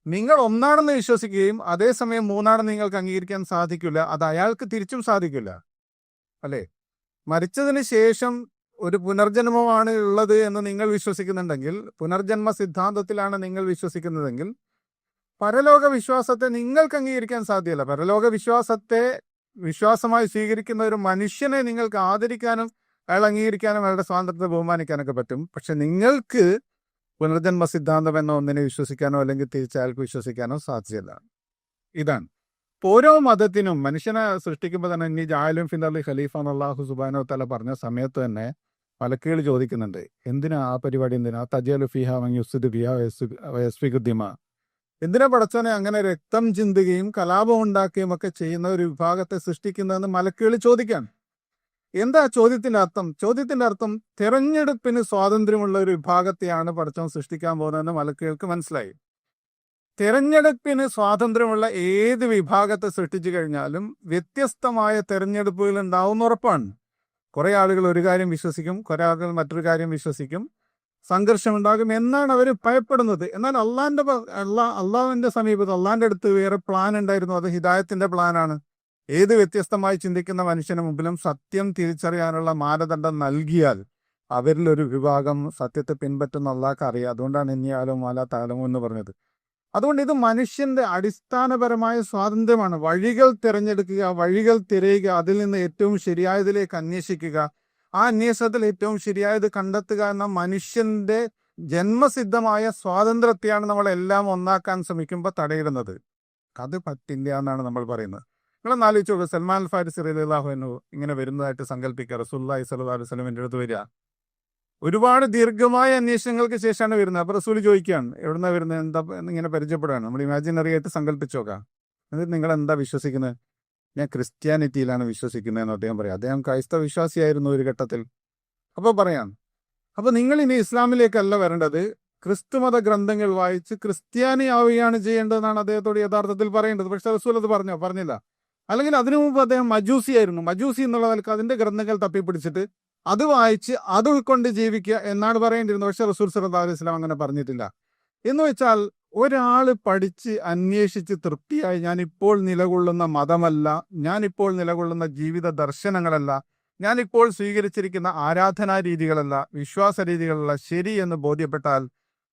നിങ്ങൾ ഒന്നാണെന്ന് വിശ്വസിക്കുകയും അതേസമയം മൂന്നാണെന്ന് നിങ്ങൾക്ക് അംഗീകരിക്കാൻ സാധിക്കില്ല. അത് അയാൾക്ക് തിരിച്ചും സാധിക്കില്ല, അല്ലേ? മരിച്ചതിന് ശേഷം ഒരു പുനർജന്മമാണ് ഉള്ളത് എന്ന് നിങ്ങൾ വിശ്വസിക്കുന്നുണ്ടെങ്കിൽ, പുനർജന്മ സിദ്ധാന്തത്തിലാണ് നിങ്ങൾ വിശ്വസിക്കുന്നതെങ്കിൽ, പരലോക വിശ്വാസത്തെ നിങ്ങൾക്ക് അംഗീകരിക്കാൻ സാധ്യമല്ല. പരലോക വിശ്വാസത്തെ വിശ്വാസമായി സ്വീകരിക്കുന്ന ഒരു മനുഷ്യനെ നിങ്ങൾക്ക് ആദരിക്കാനും അയാൾ അംഗീകരിക്കാനും അയാളുടെ സ്വാതന്ത്ര്യത്തെ ബഹുമാനിക്കാനൊക്കെ പറ്റും. പക്ഷെ നിങ്ങൾക്ക് പുനർജന്മ സിദ്ധാന്തം എന്ന ഒന്നിനെ വിശ്വസിക്കാനോ അല്ലെങ്കിൽ തിരിച്ചയാൾക്ക് വിശ്വസിക്കാനോ സാധ്യമല്ല. ഇതാണ് ഓരോ മതത്തിനും. മനുഷ്യനെ സൃഷ്ടിക്കുമ്പോൾ തന്നെ ഇനി ജാലും ഫിന്ദി ഖലീഫ അല്ലാഹു സുബ്ഹാനഹു വ തആല പറഞ്ഞ സമയത്ത് തന്നെ മലക്കുകൾ ചോദിക്കുന്നുണ്ട്, എന്തിനാ ആ പരിപാടി, എന്തിനാ തജലു ഫിഹ മൻ യുഫ്സിദു ഫിഹ വയസ്ഫികു ദിമാ, എന്തിനാ പടച്ചോനെ അങ്ങനെ രക്തം ചിന്തുകയും കലാപം ഉണ്ടാക്കുകയും ഒക്കെ ചെയ്യുന്ന ഒരു വിഭാഗത്തെ സൃഷ്ടിക്കുന്നതെന്ന് മലക്കുകൾ ചോദിക്കാൻ. എന്താ ചോദ്യത്തിന്റെ അർത്ഥം? ചോദ്യത്തിന്റെ അർത്ഥം തെരഞ്ഞെടുപ്പിന് സ്വാതന്ത്ര്യമുള്ള ഒരു വിഭാഗത്തെയാണ് പടച്ചോൻ സൃഷ്ടിക്കാൻ പോകുന്നതെന്ന് മലക്കുകൾക്ക് മനസ്സിലായി. തെരഞ്ഞെടുപ്പിന് സ്വാതന്ത്ര്യമുള്ള ഏത് വിഭാഗത്തെ സൃഷ്ടിച്ചു കഴിഞ്ഞാലും വ്യത്യസ്തമായ തെരഞ്ഞെടുപ്പുകൾ ഉണ്ടാവും ഉറപ്പാണ്. കുറെ ആളുകൾ ഒരു കാര്യം വിശ്വസിക്കും, കുറെ ആളുകൾ മറ്റൊരു കാര്യം വിശ്വസിക്കും, സംഘർഷമുണ്ടാകും എന്നാണ് അവർ ഭയപ്പെടുന്നത്. എന്നാൽ അള്ളാഹുവിന്റെ സമീപത്ത്, അള്ളാഹിന്റെ അടുത്ത് വേറെ പ്ലാൻ ഉണ്ടായിരുന്നു. അത് ഹിദായത്തിന്റെ പ്ലാനാണ്. ഏത് വ്യത്യസ്തമായി ചിന്തിക്കുന്ന മനുഷ്യന് മുമ്പിലും സത്യം തിരിച്ചറിയാനുള്ള മാനദണ്ഡം നൽകിയാൽ അവരിൽ ഒരു വിഭാഗം സത്യത്തെ പിൻപറ്റുന്ന അള്ളാഹ്ക്ക് അറിയാം. അതുകൊണ്ടാണ് ഇനിയാലും മാലാ താലമോ എന്ന് പറഞ്ഞത്. അതുകൊണ്ട് ഇത് മനുഷ്യന്റെ അടിസ്ഥാനപരമായ സ്വാതന്ത്ര്യമാണ്. വഴികൾ തിരഞ്ഞെടുക്കുക, വഴികൾ തിരയുക, അതിൽ നിന്ന് ഏറ്റവും ശരിയായതിലേക്ക് അന്വേഷിക്കുക, ആ അന്വേഷണത്തിൽ ഏറ്റവും ശരിയായത് കണ്ടെത്തുക എന്ന മനുഷ്യന്റെ ജന്മസിദ്ധമായ സ്വാതന്ത്ര്യത്തെയാണ് നമ്മളെല്ലാം ഒന്നാക്കാൻ ശ്രമിക്കുമ്പോൾ തടയിടുന്നത്. അത് പറ്റില്ല എന്നാണ് നമ്മൾ പറയുന്നത്. നിങ്ങളൊന്ന് ആലോചിച്ച് നോക്കുക, സൽമാൻ അൽ ഫാരിസി റളിയല്ലാഹു അൻഹു ഇങ്ങനെ വരുന്നതായിട്ട് സങ്കല്പിക്കുക. റസൂലുള്ളാഹി സ്വല്ലല്ലാഹു അലൈഹി വസല്ലമയുടെ അടുത്ത് വരിക, ഒരുപാട് ദീർഘമായ അന്വേഷണങ്ങൾക്ക് ശേഷമാണ് വരുന്നത്. അപ്പൊ റസൂൽ ചോദിക്കുകയാണ്, എവിടുന്നാ വരുന്നത്, എന്താ ഇങ്ങനെ പരിചയപ്പെടുകയാണ്. നമ്മൾ ഇമാജിനറി ആയിട്ട് സങ്കല്പിച്ചു നോക്കാം. എന്നിട്ട് നിങ്ങൾ എന്താ വിശ്വസിക്കുന്നത്? ഞാൻ ക്രിസ്ത്യാനിറ്റിയിലാണ് വിശ്വസിക്കുന്നതെന്ന് അദ്ദേഹം പറയാം. അദ്ദേഹം ക്രൈസ്തവ വിശ്വാസിയായിരുന്നു ഒരു ഘട്ടത്തിൽ. അപ്പൊ പറയാം, അപ്പൊ നിങ്ങൾ ഇനി ഇസ്ലാമിലേക്കല്ല വരേണ്ടത്, ക്രിസ്തുമത ഗ്രന്ഥങ്ങൾ വായിച്ച് ക്രിസ്ത്യാനി ആവുകയാണ് ചെയ്യേണ്ടതെന്നാണ് അദ്ദേഹത്തോട് യഥാർത്ഥത്തിൽ പറയേണ്ടത്. പക്ഷെ റസൂൽ അത് പറഞ്ഞില്ല. അല്ലെങ്കിൽ അതിനു മുമ്പ് അദ്ദേഹം മജൂസിയായിരുന്നു. മജൂസി എന്നുള്ള നിലക്ക് അതിന്റെ ഗ്രന്ഥങ്ങൾ തപ്പിപ്പിടിച്ചിട്ട് അത് വായിച്ച് അത് ഉൾക്കൊണ്ട് ജീവിക്കുക എന്നാണ് പറയേണ്ടിരുന്നത്. പക്ഷെ റസൂൽ സല്ലല്ലാഹു അലൈഹി വസല്ലം അങ്ങനെ പറഞ്ഞിട്ടില്ല. എന്ന് വെച്ചാൽ ഒരാൾ പഠിച്ച് അന്വേഷിച്ച് തൃപ്തിയായി ഞാനിപ്പോൾ നിലകൊള്ളുന്ന മതമല്ല, ഞാനിപ്പോൾ നിലകൊള്ളുന്ന ജീവിത ദർശനങ്ങളല്ല, ഞാനിപ്പോൾ സ്വീകരിച്ചിരിക്കുന്ന ആരാധനാ രീതികളല്ല, വിശ്വാസ രീതികളല്ല ശരി എന്ന് ബോധ്യപ്പെട്ടാൽ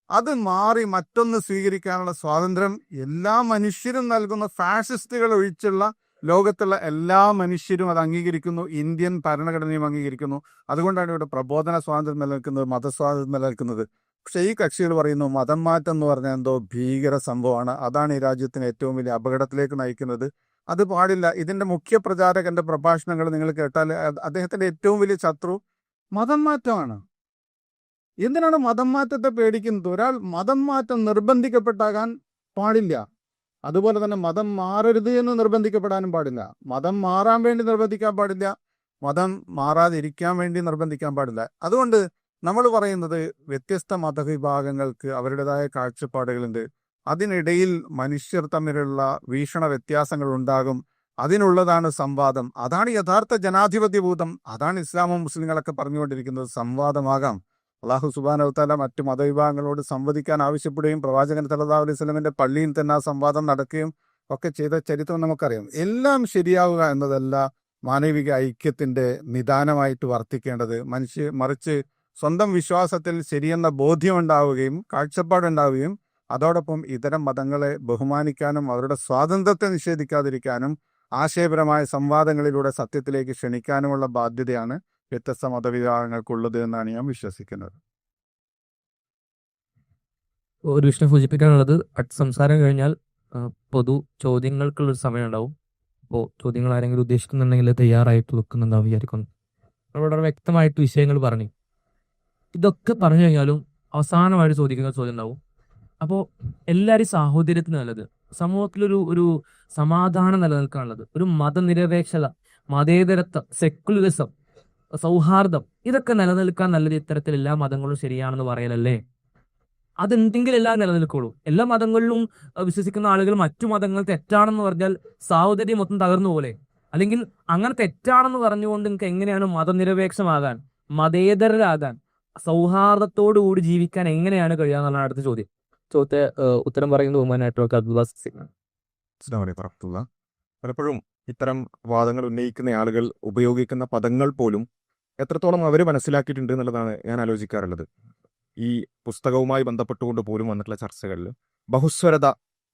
അത് മാറി മറ്റൊന്ന് സ്വീകരിക്കാനുള്ള സ്വാതന്ത്ര്യം എല്ലാ മനുഷ്യരും നൽകുന്ന, ഫാഷിസ്റ്റുകൾ ഒഴിച്ചുള്ള ലോകത്തുള്ള എല്ലാ മനുഷ്യരും അത് അംഗീകരിക്കുന്നു. ഇന്ത്യൻ ഭരണഘടനയും അംഗീകരിക്കുന്നു. അതുകൊണ്ടാണ് ഇവിടെ പ്രബോധന സ്വാതന്ത്ര്യം നിലനിൽക്കുന്നത്, മതസ്വാതന്ത്ര്യം നിലനിൽക്കുന്നത്. പക്ഷെ ഈ കക്ഷികൾ പറയുന്നു മതം മാറ്റം എന്ന് പറഞ്ഞാൽ എന്തോ ഭീകര സംഭവമാണ്, അതാണ് ഈ രാജ്യത്തിന് ഏറ്റവും വലിയ അപകടത്തിലേക്ക് നയിക്കുന്നത്, അത് പാടില്ല. ഇതിന്റെ മുഖ്യ പ്രചാരകന്റെ പ്രഭാഷണങ്ങൾ നിങ്ങൾ കേട്ടാൽ അദ്ദേഹത്തിന്റെ ഏറ്റവും വലിയ ശത്രു മതം മാറ്റമാണ്. എന്തിനാണ് മതം മാറ്റത്തെ പേടിക്കുന്നത്? ഒരാൾ മതം മാറ്റം നിർബന്ധിക്കപ്പെട്ടാകാൻ പാടില്ല. അതുപോലെ തന്നെ മതം മാറരുത് എന്ന് നിർബന്ധിക്കപ്പെടാനും പാടില്ല. മതം മാറാൻ വേണ്ടി നിർബന്ധിക്കാൻ പാടില്ല, മതം മാറാതിരിക്കാൻ വേണ്ടി നിർബന്ധിക്കാൻ പാടില്ല. അതുകൊണ്ട് നമ്മൾ പറയുന്നത് വ്യത്യസ്ത മതവിഭാഗങ്ങൾക്ക് അവരുടേതായ കാഴ്ചപ്പാടുകളുണ്ട്. അതിനിടയിൽ മനുഷ്യർ തമ്മിലുള്ള വീക്ഷണ വ്യത്യാസങ്ങൾ ഉണ്ടാകും. അതിനുള്ളതാണ് സംവാദം. അതാണ് യഥാർത്ഥ ജനാധിപത്യഭൂതം. അതാണ് ഇസ്ലാമും മുസ്ലിങ്ങളൊക്കെ പറഞ്ഞുകൊണ്ടിരിക്കുന്നത്. സംവാദമാകാം. അള്ളാഹു സുബ്ഹാനഹു വ തആല മറ്റു മതവിഭാഗങ്ങളോട് സംവദിക്കാൻ ആവശ്യപ്പെടുകയും പ്രവാചകൻ സല്ലല്ലാഹു അലൈഹി വസല്ലമയുടെ പള്ളിയിൽ തന്നെ ആ സംവാദം നടക്കുകയും ഒക്കെ ചെയ്ത ചരിത്രം നമുക്കറിയാം. എല്ലാം ശരിയാവുക എന്നതല്ല മാനവിക ഐക്യത്തിന്റെ നിദാനമായിട്ട് വർത്തിക്കേണ്ടത്. മറിച്ച് സ്വന്തം വിശ്വാസത്തിൽ ശരിയെന്ന ബോധ്യമുണ്ടാവുകയും കാഴ്ചപ്പാടുണ്ടാവുകയും അതോടൊപ്പം ഇത്തരം മതങ്ങളെ ബഹുമാനിക്കാനും അവരുടെ സ്വാതന്ത്ര്യത്തെ നിഷേധിക്കാതിരിക്കാനും ആശയപരമായ സംവാദങ്ങളിലൂടെ സത്യത്തിലേക്ക് ക്ഷണിക്കാനുമുള്ള ബാധ്യതയാണ് വ്യത്യസ്ത മതവിഭാഗങ്ങൾക്കുള്ളത് എന്നാണ് ഞാൻ വിശ്വസിക്കുന്നത്. ഒരു വിഷയം സൂചിപ്പിക്കാനുള്ളത്, അടുത്ത സംസാരം കഴിഞ്ഞാൽ പൊതു ചോദ്യങ്ങൾക്കുള്ളൊരു സമയം ഉണ്ടാവും. അപ്പോൾ ചോദ്യങ്ങൾ ആരെങ്കിലും ഉദ്ദേശിക്കുന്നുണ്ടെങ്കിൽ തയ്യാറായിട്ട് വെക്കുന്നുണ്ടാവും വിചാരിക്കുന്നു. വളരെ വ്യക്തമായിട്ട് വിഷയങ്ങൾ പറഞ്ഞു. ഇതൊക്കെ പറഞ്ഞു കഴിഞ്ഞാലും അവസാനമായിട്ട് ചോദിക്കുന്ന ചോദ്യം ഉണ്ടാവും. അപ്പോൾ എല്ലാവരും സാഹോദര്യത്തിന് നല്ലത്, സമൂഹത്തിലൊരു ഒരു സമാധാനം നിലനിൽക്കാനുള്ളത്, ഒരു മതനിരപേക്ഷത, മതേതരത്വം, സെക്കുലറിസം, സൗഹാർദ്ദം, ഇതൊക്കെ നിലനിൽക്കാൻ നല്ലത് ഇത്തരത്തിൽ എല്ലാ മതങ്ങളും ശരിയാണെന്ന് പറയലല്ലേ? അതുണ്ടെങ്കിൽ എല്ലാം നിലനിൽക്കുള്ളൂ. എല്ലാ മതങ്ങളിലും വിശ്വസിക്കുന്ന ആളുകൾ മറ്റു മതങ്ങൾ തെറ്റാണെന്ന് പറഞ്ഞാൽ സാഹോദര്യം മൊത്തം തകർന്നു പോലെ. അല്ലെങ്കിൽ അങ്ങനെ തെറ്റാണെന്ന് പറഞ്ഞുകൊണ്ട് നിങ്ങൾക്ക് എങ്ങനെയാണ് മതനിരപേക്ഷമാകാൻ, മതേതരരാകാൻ, സൗഹാർദ്ദത്തോടു കൂടി ജീവിക്കാൻ എങ്ങനെയാണ് കഴിയുക എന്നുള്ളതാണ് അടുത്ത ചോദ്യം. ചോദ്യത്തെ ഉത്തരം പറയുന്നത് ബഹുമാനായിട്ടുള്ള അബ്ദുള്ള സിംഗ്. അസ്സലാമു അലൈക്കും വറഹ്മത്തുള്ളാഹി. പലപ്പോഴും ഇത്തരം വാദങ്ങൾ ഉന്നയിക്കുന്ന ആളുകൾ ഉപയോഗിക്കുന്ന പദങ്ങൾ പോലും എത്രത്തോളം അവർ മനസ്സിലാക്കിയിട്ടുണ്ട് എന്നുള്ളതാണ് ഞാൻ ആലോചിക്കാറുള്ളത്. ഈ പുസ്തകവുമായി ബന്ധപ്പെട്ടുകൊണ്ട് പോലും വന്നിട്ടുള്ള ചർച്ചകളിൽ ബഹുസ്വരത,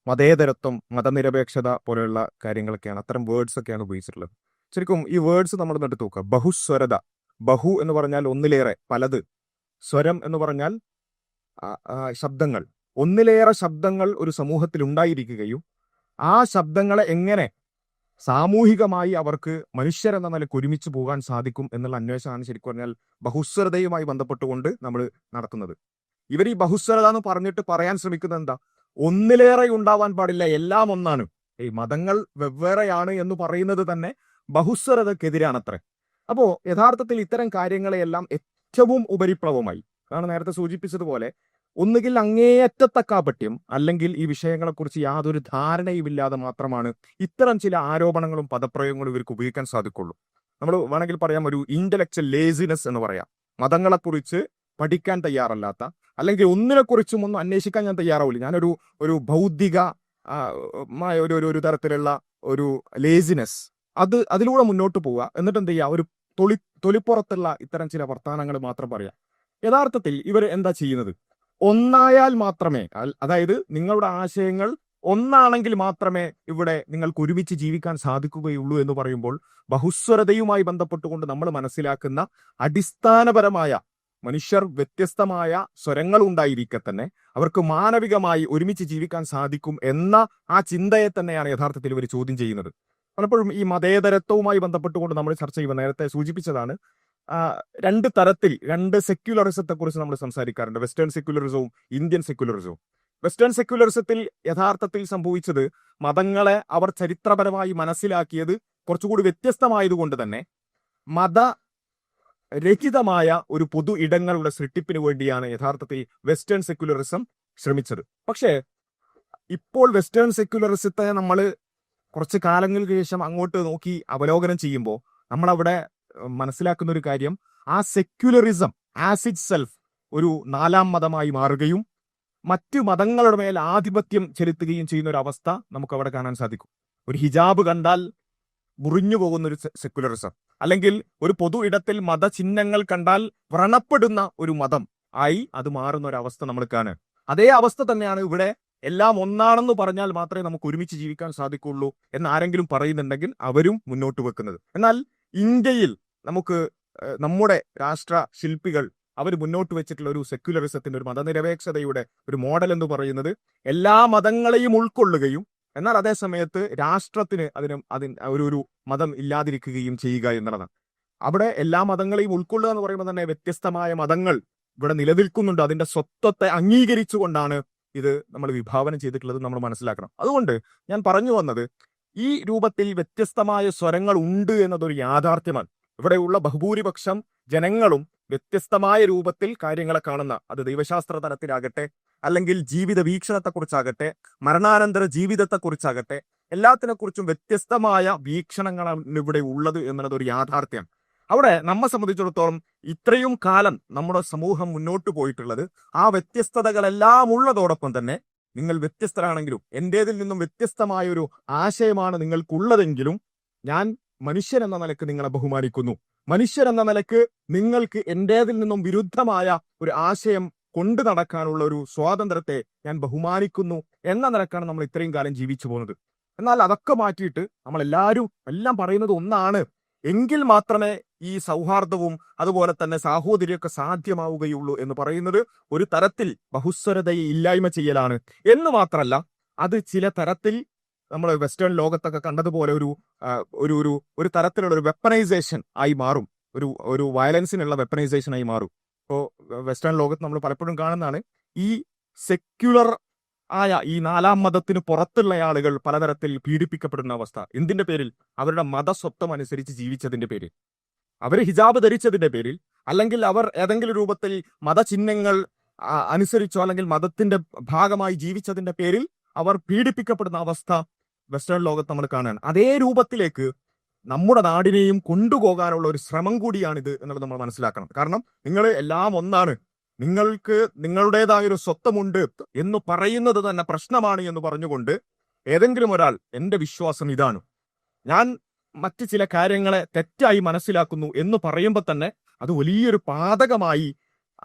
മതേതരത്വം, മതനിരപേക്ഷത പോലെയുള്ള കാര്യങ്ങളൊക്കെയാണ്, അത്തരം വേർഡ്സ് ഒക്കെയാണ് ഉപയോഗിച്ചിട്ടുള്ളത്. ശരിക്കും ഈ വേർഡ്സ് നമ്മൾ എടുത്ത് നോക്കുക. ബഹുസ്വരത, ബഹു എന്ന് പറഞ്ഞാൽ ഒന്നിലേറെ, പലത്. സ്വരം എന്ന് പറഞ്ഞാൽ ശബ്ദങ്ങൾ. ഒന്നിലേറെ ശബ്ദങ്ങൾ ഒരു സമൂഹത്തിൽ ഉണ്ടായിരിക്കുകയും ആ ശബ്ദങ്ങളെ എങ്ങനെ സാമൂഹികമായി അവർക്ക് മനുഷ്യരെന്ന നിലയ്ക്ക് ഒരുമിച്ച് പോകാൻ സാധിക്കും എന്നുള്ള അന്വേഷണമാണ് ശരിക്കും പറഞ്ഞാൽ ബഹുസ്വരതയുമായി ബന്ധപ്പെട്ടുകൊണ്ട് നമ്മൾ നടത്തുന്നത്. ഇവർ ഈ ബഹുസ്വരത എന്ന് പറഞ്ഞിട്ട് പറയാൻ ശ്രമിക്കുന്നത് എന്താ? ഒന്നിലേറെ ഉണ്ടാവാൻ പാടില്ല, എല്ലാം ഒന്നാണ്. ഈ മതങ്ങൾ വെവ്വേറെയാണ് എന്ന് പറയുന്നത് തന്നെ ബഹുസ്വരതക്കെതിരാണത്രേ. അപ്പോ യഥാർത്ഥത്തിൽ ഇത്തരം കാര്യങ്ങളെയെല്ലാം ഏറ്റവും ഉപരിപ്ലവമായി, കാരണം നേരത്തെ സൂചിപ്പിച്ചതുപോലെ ഒന്നുകിൽ അങ്ങേയറ്റത്തെ കാപട്യം, അല്ലെങ്കിൽ ഈ വിഷയങ്ങളെക്കുറിച്ച് യാതൊരു ധാരണയുമില്ലാതെ മാത്രമാണ് ഇത്തരം ചില ആരോപണങ്ങളും പദപ്രയോഗങ്ങളും ഇവർക്ക് ഉപയോഗിക്കാൻ സാധിക്കുള്ളൂ. നമ്മൾ വേണമെങ്കിൽ പറയാം ഒരു ഇന്റലക്ച്വൽ ലേസിനെസ് എന്ന് പറയാം. മതങ്ങളെക്കുറിച്ച് പഠിക്കാൻ തയ്യാറല്ലാത്ത, അല്ലെങ്കിൽ ഒന്നിനെക്കുറിച്ചും ഒന്നും അന്വേഷിക്കാൻ ഞാൻ തയ്യാറാവില്ല, ഞാനൊരു ഒരു ബൗദ്ധിക ഒരു തരത്തിലുള്ള ഒരു ലേസിനെസ്, അതിലൂടെ മുന്നോട്ട് പോവുക. എന്നിട്ട് എന്ത് ചെയ്യുക? ഒരു തൊലിപ്പുറത്തുള്ള ഇത്തരം ചില വർത്തമാനങ്ങൾ മാത്രം പറയാം. യഥാർത്ഥത്തിൽ ഇവർ എന്താ ചെയ്യുന്നത്? ഒന്നായാൽ മാത്രമേ, അതായത് നിങ്ങളുടെ ആശയങ്ങൾ ഒന്നാണെങ്കിൽ മാത്രമേ ഇവിടെ നിങ്ങൾക്ക് ഒരുമിച്ച് ജീവിക്കാൻ സാധിക്കുകയുള്ളൂ എന്ന് പറയുമ്പോൾ ബഹുസ്വരതയുമായി ബന്ധപ്പെട്ടുകൊണ്ട് നമ്മൾ മനസ്സിലാക്കുന്ന അടിസ്ഥാനപരമായ മനുഷ്യർ വ്യത്യസ്തമായ സ്വരങ്ങൾ ഉണ്ടായിരിക്കെ തന്നെ അവർക്ക് മാനവികമായി ഒരുമിച്ച് ജീവിക്കാൻ സാധിക്കും എന്ന ആ ചിന്തയെ തന്നെയാണ് യഥാർത്ഥത്തിൽ ഇവർ ചോദ്യം ചെയ്യുന്നത്. പലപ്പോഴും ഈ മതേതരത്വവുമായി ബന്ധപ്പെട്ടുകൊണ്ട് നമ്മൾ ചർച്ച ചെയ്യുമ്പോൾ നേരത്തെ സൂചിപ്പിച്ചതാണ്, രണ്ട് തരത്തിൽ, രണ്ട് സെക്യുലറിസത്തെ കുറിച്ച് നമ്മൾ സംസാരിക്കാറുണ്ട്. വെസ്റ്റേൺ സെക്യുലറിസവും ഇന്ത്യൻ സെക്യുലറിസവും. വെസ്റ്റേൺ സെക്യുലറിസത്തിൽ യഥാർത്ഥത്തിൽ സംഭവിച്ചത് മതങ്ങളെ അവർ ചരിത്രപരമായി മനസ്സിലാക്കിയത് കുറച്ചുകൂടി വ്യത്യസ്തമായതുകൊണ്ട് തന്നെ മതരഹിതമായ ഒരു പൊതു ഇടങ്ങളുടെ സൃഷ്ടിപ്പിന് വേണ്ടിയാണ് യഥാർത്ഥത്തിൽ വെസ്റ്റേൺ സെക്യുലറിസം ശ്രമിച്ചത്. പക്ഷേ ഇപ്പോൾ വെസ്റ്റേൺ സെക്യുലറിസത്തെ നമ്മൾ കുറച്ച് കാലങ്ങൾക്ക് ശേഷം അങ്ങോട്ട് നോക്കി അവലോകനം ചെയ്യുമ്പോൾ നമ്മളവിടെ മനസ്സിലാക്കുന്ന ഒരു കാര്യം, ആ സെക്യുലറിസം ആസ് ഇറ്റ് സെൽഫ് ഒരു നാലാം മതമായി മാറുകയും മറ്റു മതങ്ങളുടെ മേൽ ആധിപത്യം ചെലുത്തുകയും ചെയ്യുന്ന ഒരു അവസ്ഥ നമുക്ക് അവിടെ കാണാൻ സാധിക്കും. ഒരു ഹിജാബ് കണ്ടാൽ മുറിഞ്ഞു പോകുന്ന ഒരു സെക്യുലറിസം, അല്ലെങ്കിൽ ഒരു പൊതു ഇടത്തിൽ മതചിഹ്നങ്ങൾ കണ്ടാൽ വ്രണപ്പെടുന്ന ഒരു മതം ആയി അത് മാറുന്ന ഒരു അവസ്ഥ നമ്മൾ കാണുക. അതേ അവസ്ഥ തന്നെയാണ് ഇവിടെ. എല്ലാം ഒന്നാണെന്ന് പറഞ്ഞാൽ മാത്രമേ നമുക്ക് ഒരുമിച്ച് ജീവിക്കാൻ സാധിക്കുള്ളൂ എന്ന് ആരെങ്കിലും പറയുന്നുണ്ടെങ്കിൽ അവരും മുന്നോട്ട് വെക്കുന്നത്. എന്നാൽ ഇന്ത്യയിൽ നമുക്ക് നമ്മുടെ രാഷ്ട്ര ശില്പികൾ അവർ മുന്നോട്ട് വെച്ചിട്ടുള്ള ഒരു സെക്യുലറിസത്തിന്റെ, ഒരു മതനിരപേക്ഷതയുടെ ഒരു മോഡൽ എന്ന് പറയുന്നത് എല്ലാ മതങ്ങളെയും ഉൾക്കൊള്ളുകയും എന്നാൽ അതേ സമയത്ത് രാഷ്ട്രത്തിന് ഒരു മതം ഇല്ലാതിരിക്കുകയും ചെയ്യുക എന്നുള്ളതാണ്. അവിടെ എല്ലാ മതങ്ങളെയും ഉൾക്കൊള്ളുക എന്ന് പറയുമ്പോൾ തന്നെ വ്യത്യസ്തമായ മതങ്ങൾ ഇവിടെ നിലനിൽക്കുന്നുണ്ട്. അതിന്റെ സ്വത്വത്തെ അംഗീകരിച്ചുകൊണ്ടാണ് ഇത് നമ്മൾ വിഭാവനം ചെയ്തിട്ടുള്ളത് നമ്മൾ മനസ്സിലാക്കണം. അതുകൊണ്ട് ഞാൻ പറഞ്ഞു വന്നത്, ഈ രൂപത്തിൽ വ്യത്യസ്തമായ സ്വരങ്ങൾ ഉണ്ട് എന്നതൊരു യാഥാർത്ഥ്യമാണ്. ഇവിടെയുള്ള ബഹുഭൂരിപക്ഷം ജനങ്ങളും വ്യത്യസ്തമായ രൂപത്തിൽ കാര്യങ്ങളെ കാണുന്ന, അത് ദൈവശാസ്ത്ര തലത്തിലാകട്ടെ, അല്ലെങ്കിൽ ജീവിത വീക്ഷണത്തെക്കുറിച്ചാകട്ടെ, മരണാനന്തര ജീവിതത്തെക്കുറിച്ചാകട്ടെ, എല്ലാത്തിനെക്കുറിച്ചും വ്യത്യസ്തമായ വീക്ഷണങ്ങളാണ് ഇവിടെ ഉള്ളത് എന്നുള്ളത് ഒരു യാഥാർത്ഥ്യമാണ്. അവിടെ നമ്മെ സംബന്ധിച്ചിടത്തോളം ഇത്രയും കാലം നമ്മുടെ സമൂഹം മുന്നോട്ട് പോയിട്ടുള്ളത് ആ വ്യത്യസ്തതകളെല്ലാം ഉള്ളതോടൊപ്പം തന്നെ നിങ്ങൾ വ്യത്യസ്തരാണെങ്കിലും എന്റേതിൽ നിന്നും വ്യത്യസ്തമായ ഒരു ആശയമാണ് നിങ്ങൾക്കുള്ളതെങ്കിലും ഞാൻ മനുഷ്യൻ എന്ന നിലക്ക് നിങ്ങളെ ബഹുമാനിക്കുന്നു. മനുഷ്യൻ എന്ന നിലക്ക് നിങ്ങൾക്ക് എന്റേതിൽ നിന്നും വിരുദ്ധമായ ഒരു ആശയം കൊണ്ടു നടക്കാനുള്ള ഒരു സ്വാതന്ത്ര്യത്തെ ഞാൻ ബഹുമാനിക്കുന്നു എന്ന നിലക്കാണ് നമ്മൾ ഇത്രയും കാലം ജീവിച്ചു പോകുന്നത്. എന്നാൽ അതൊക്കെ മാറ്റിയിട്ട് നമ്മളെല്ലാവരും എല്ലാം പറയുന്നത് ഒന്നാണ് എങ്കിൽ മാത്രമേ ഈ സൗഹാർദ്ദവും അതുപോലെ തന്നെ സാഹോദര്യമൊക്കെ സാധ്യമാവുകയുള്ളൂ എന്ന് പറയുന്നത് ഒരു തരത്തിൽ ബഹുസ്വരതയെ ഇല്ലായ്മ ചെയ്യലാണ് എന്ന് മാത്രമല്ല, അത് ചില തരത്തിൽ നമ്മൾ വെസ്റ്റേൺ ലോകത്തൊക്കെ കണ്ടതുപോലെ ഒരു തരത്തിലുള്ള ഒരു വെപ്പനൈസേഷൻ ആയി മാറും. ഒരു വയലൻസിനുള്ള വെപ്പനൈസേഷൻ ആയി മാറും. ഇപ്പോൾ വെസ്റ്റേൺ ലോകത്ത് നമ്മൾ പലപ്പോഴും കാണുന്നതാണ് ഈ സെക്യുലർ ആയ ഈ നാലാം മതത്തിന് പുറത്തുള്ള ആളുകൾ പലതരത്തിൽ പീഡിപ്പിക്കപ്പെടുന്ന അവസ്ഥ. എന്തിന്റെ പേരിൽ? അവരുടെ മതസ്വത്വം അനുസരിച്ച് ജീവിച്ചതിന്റെ പേരിൽ, അവർ ഹിജാബ് ധരിച്ചതിന്റെ പേരിൽ, അല്ലെങ്കിൽ അവർ ഏതെങ്കിലും രൂപത്തിൽ മതചിഹ്നങ്ങൾ അനുസരിച്ചോ അല്ലെങ്കിൽ മതത്തിന്റെ ഭാഗമായി ജീവിച്ചതിന്റെ പേരിൽ അവർ പീഡിപ്പിക്കപ്പെടുന്ന അവസ്ഥ വെസ്റ്റേൺ ലോകത്ത് നമ്മൾ കാണുകയാണ്. അതേ രൂപത്തിലേക്ക് നമ്മുടെ നാടിനെയും കൊണ്ടുപോകാനുള്ള ഒരു ശ്രമം കൂടിയാണിത് എന്നുള്ളത് നമ്മൾ മനസ്സിലാക്കണം. കാരണം നിങ്ങൾ എല്ലാം ഒന്നാണ്, നിങ്ങൾക്ക് നിങ്ങളുടേതായ ഒരു സ്വത്വമുണ്ട് എന്ന് പറയുന്നത് തന്നെ പ്രശ്നമാണ് എന്ന് പറഞ്ഞുകൊണ്ട് ഏതെങ്കിലും ഒരാൾ എൻ്റെ വിശ്വാസം ഇതാണ്, ഞാൻ മറ്റ് ചില കാര്യങ്ങളെ തെറ്റായി മനസ്സിലാക്കുന്നു എന്ന് പറയുമ്പോൾ തന്നെ അത് വലിയൊരു പാതകമായി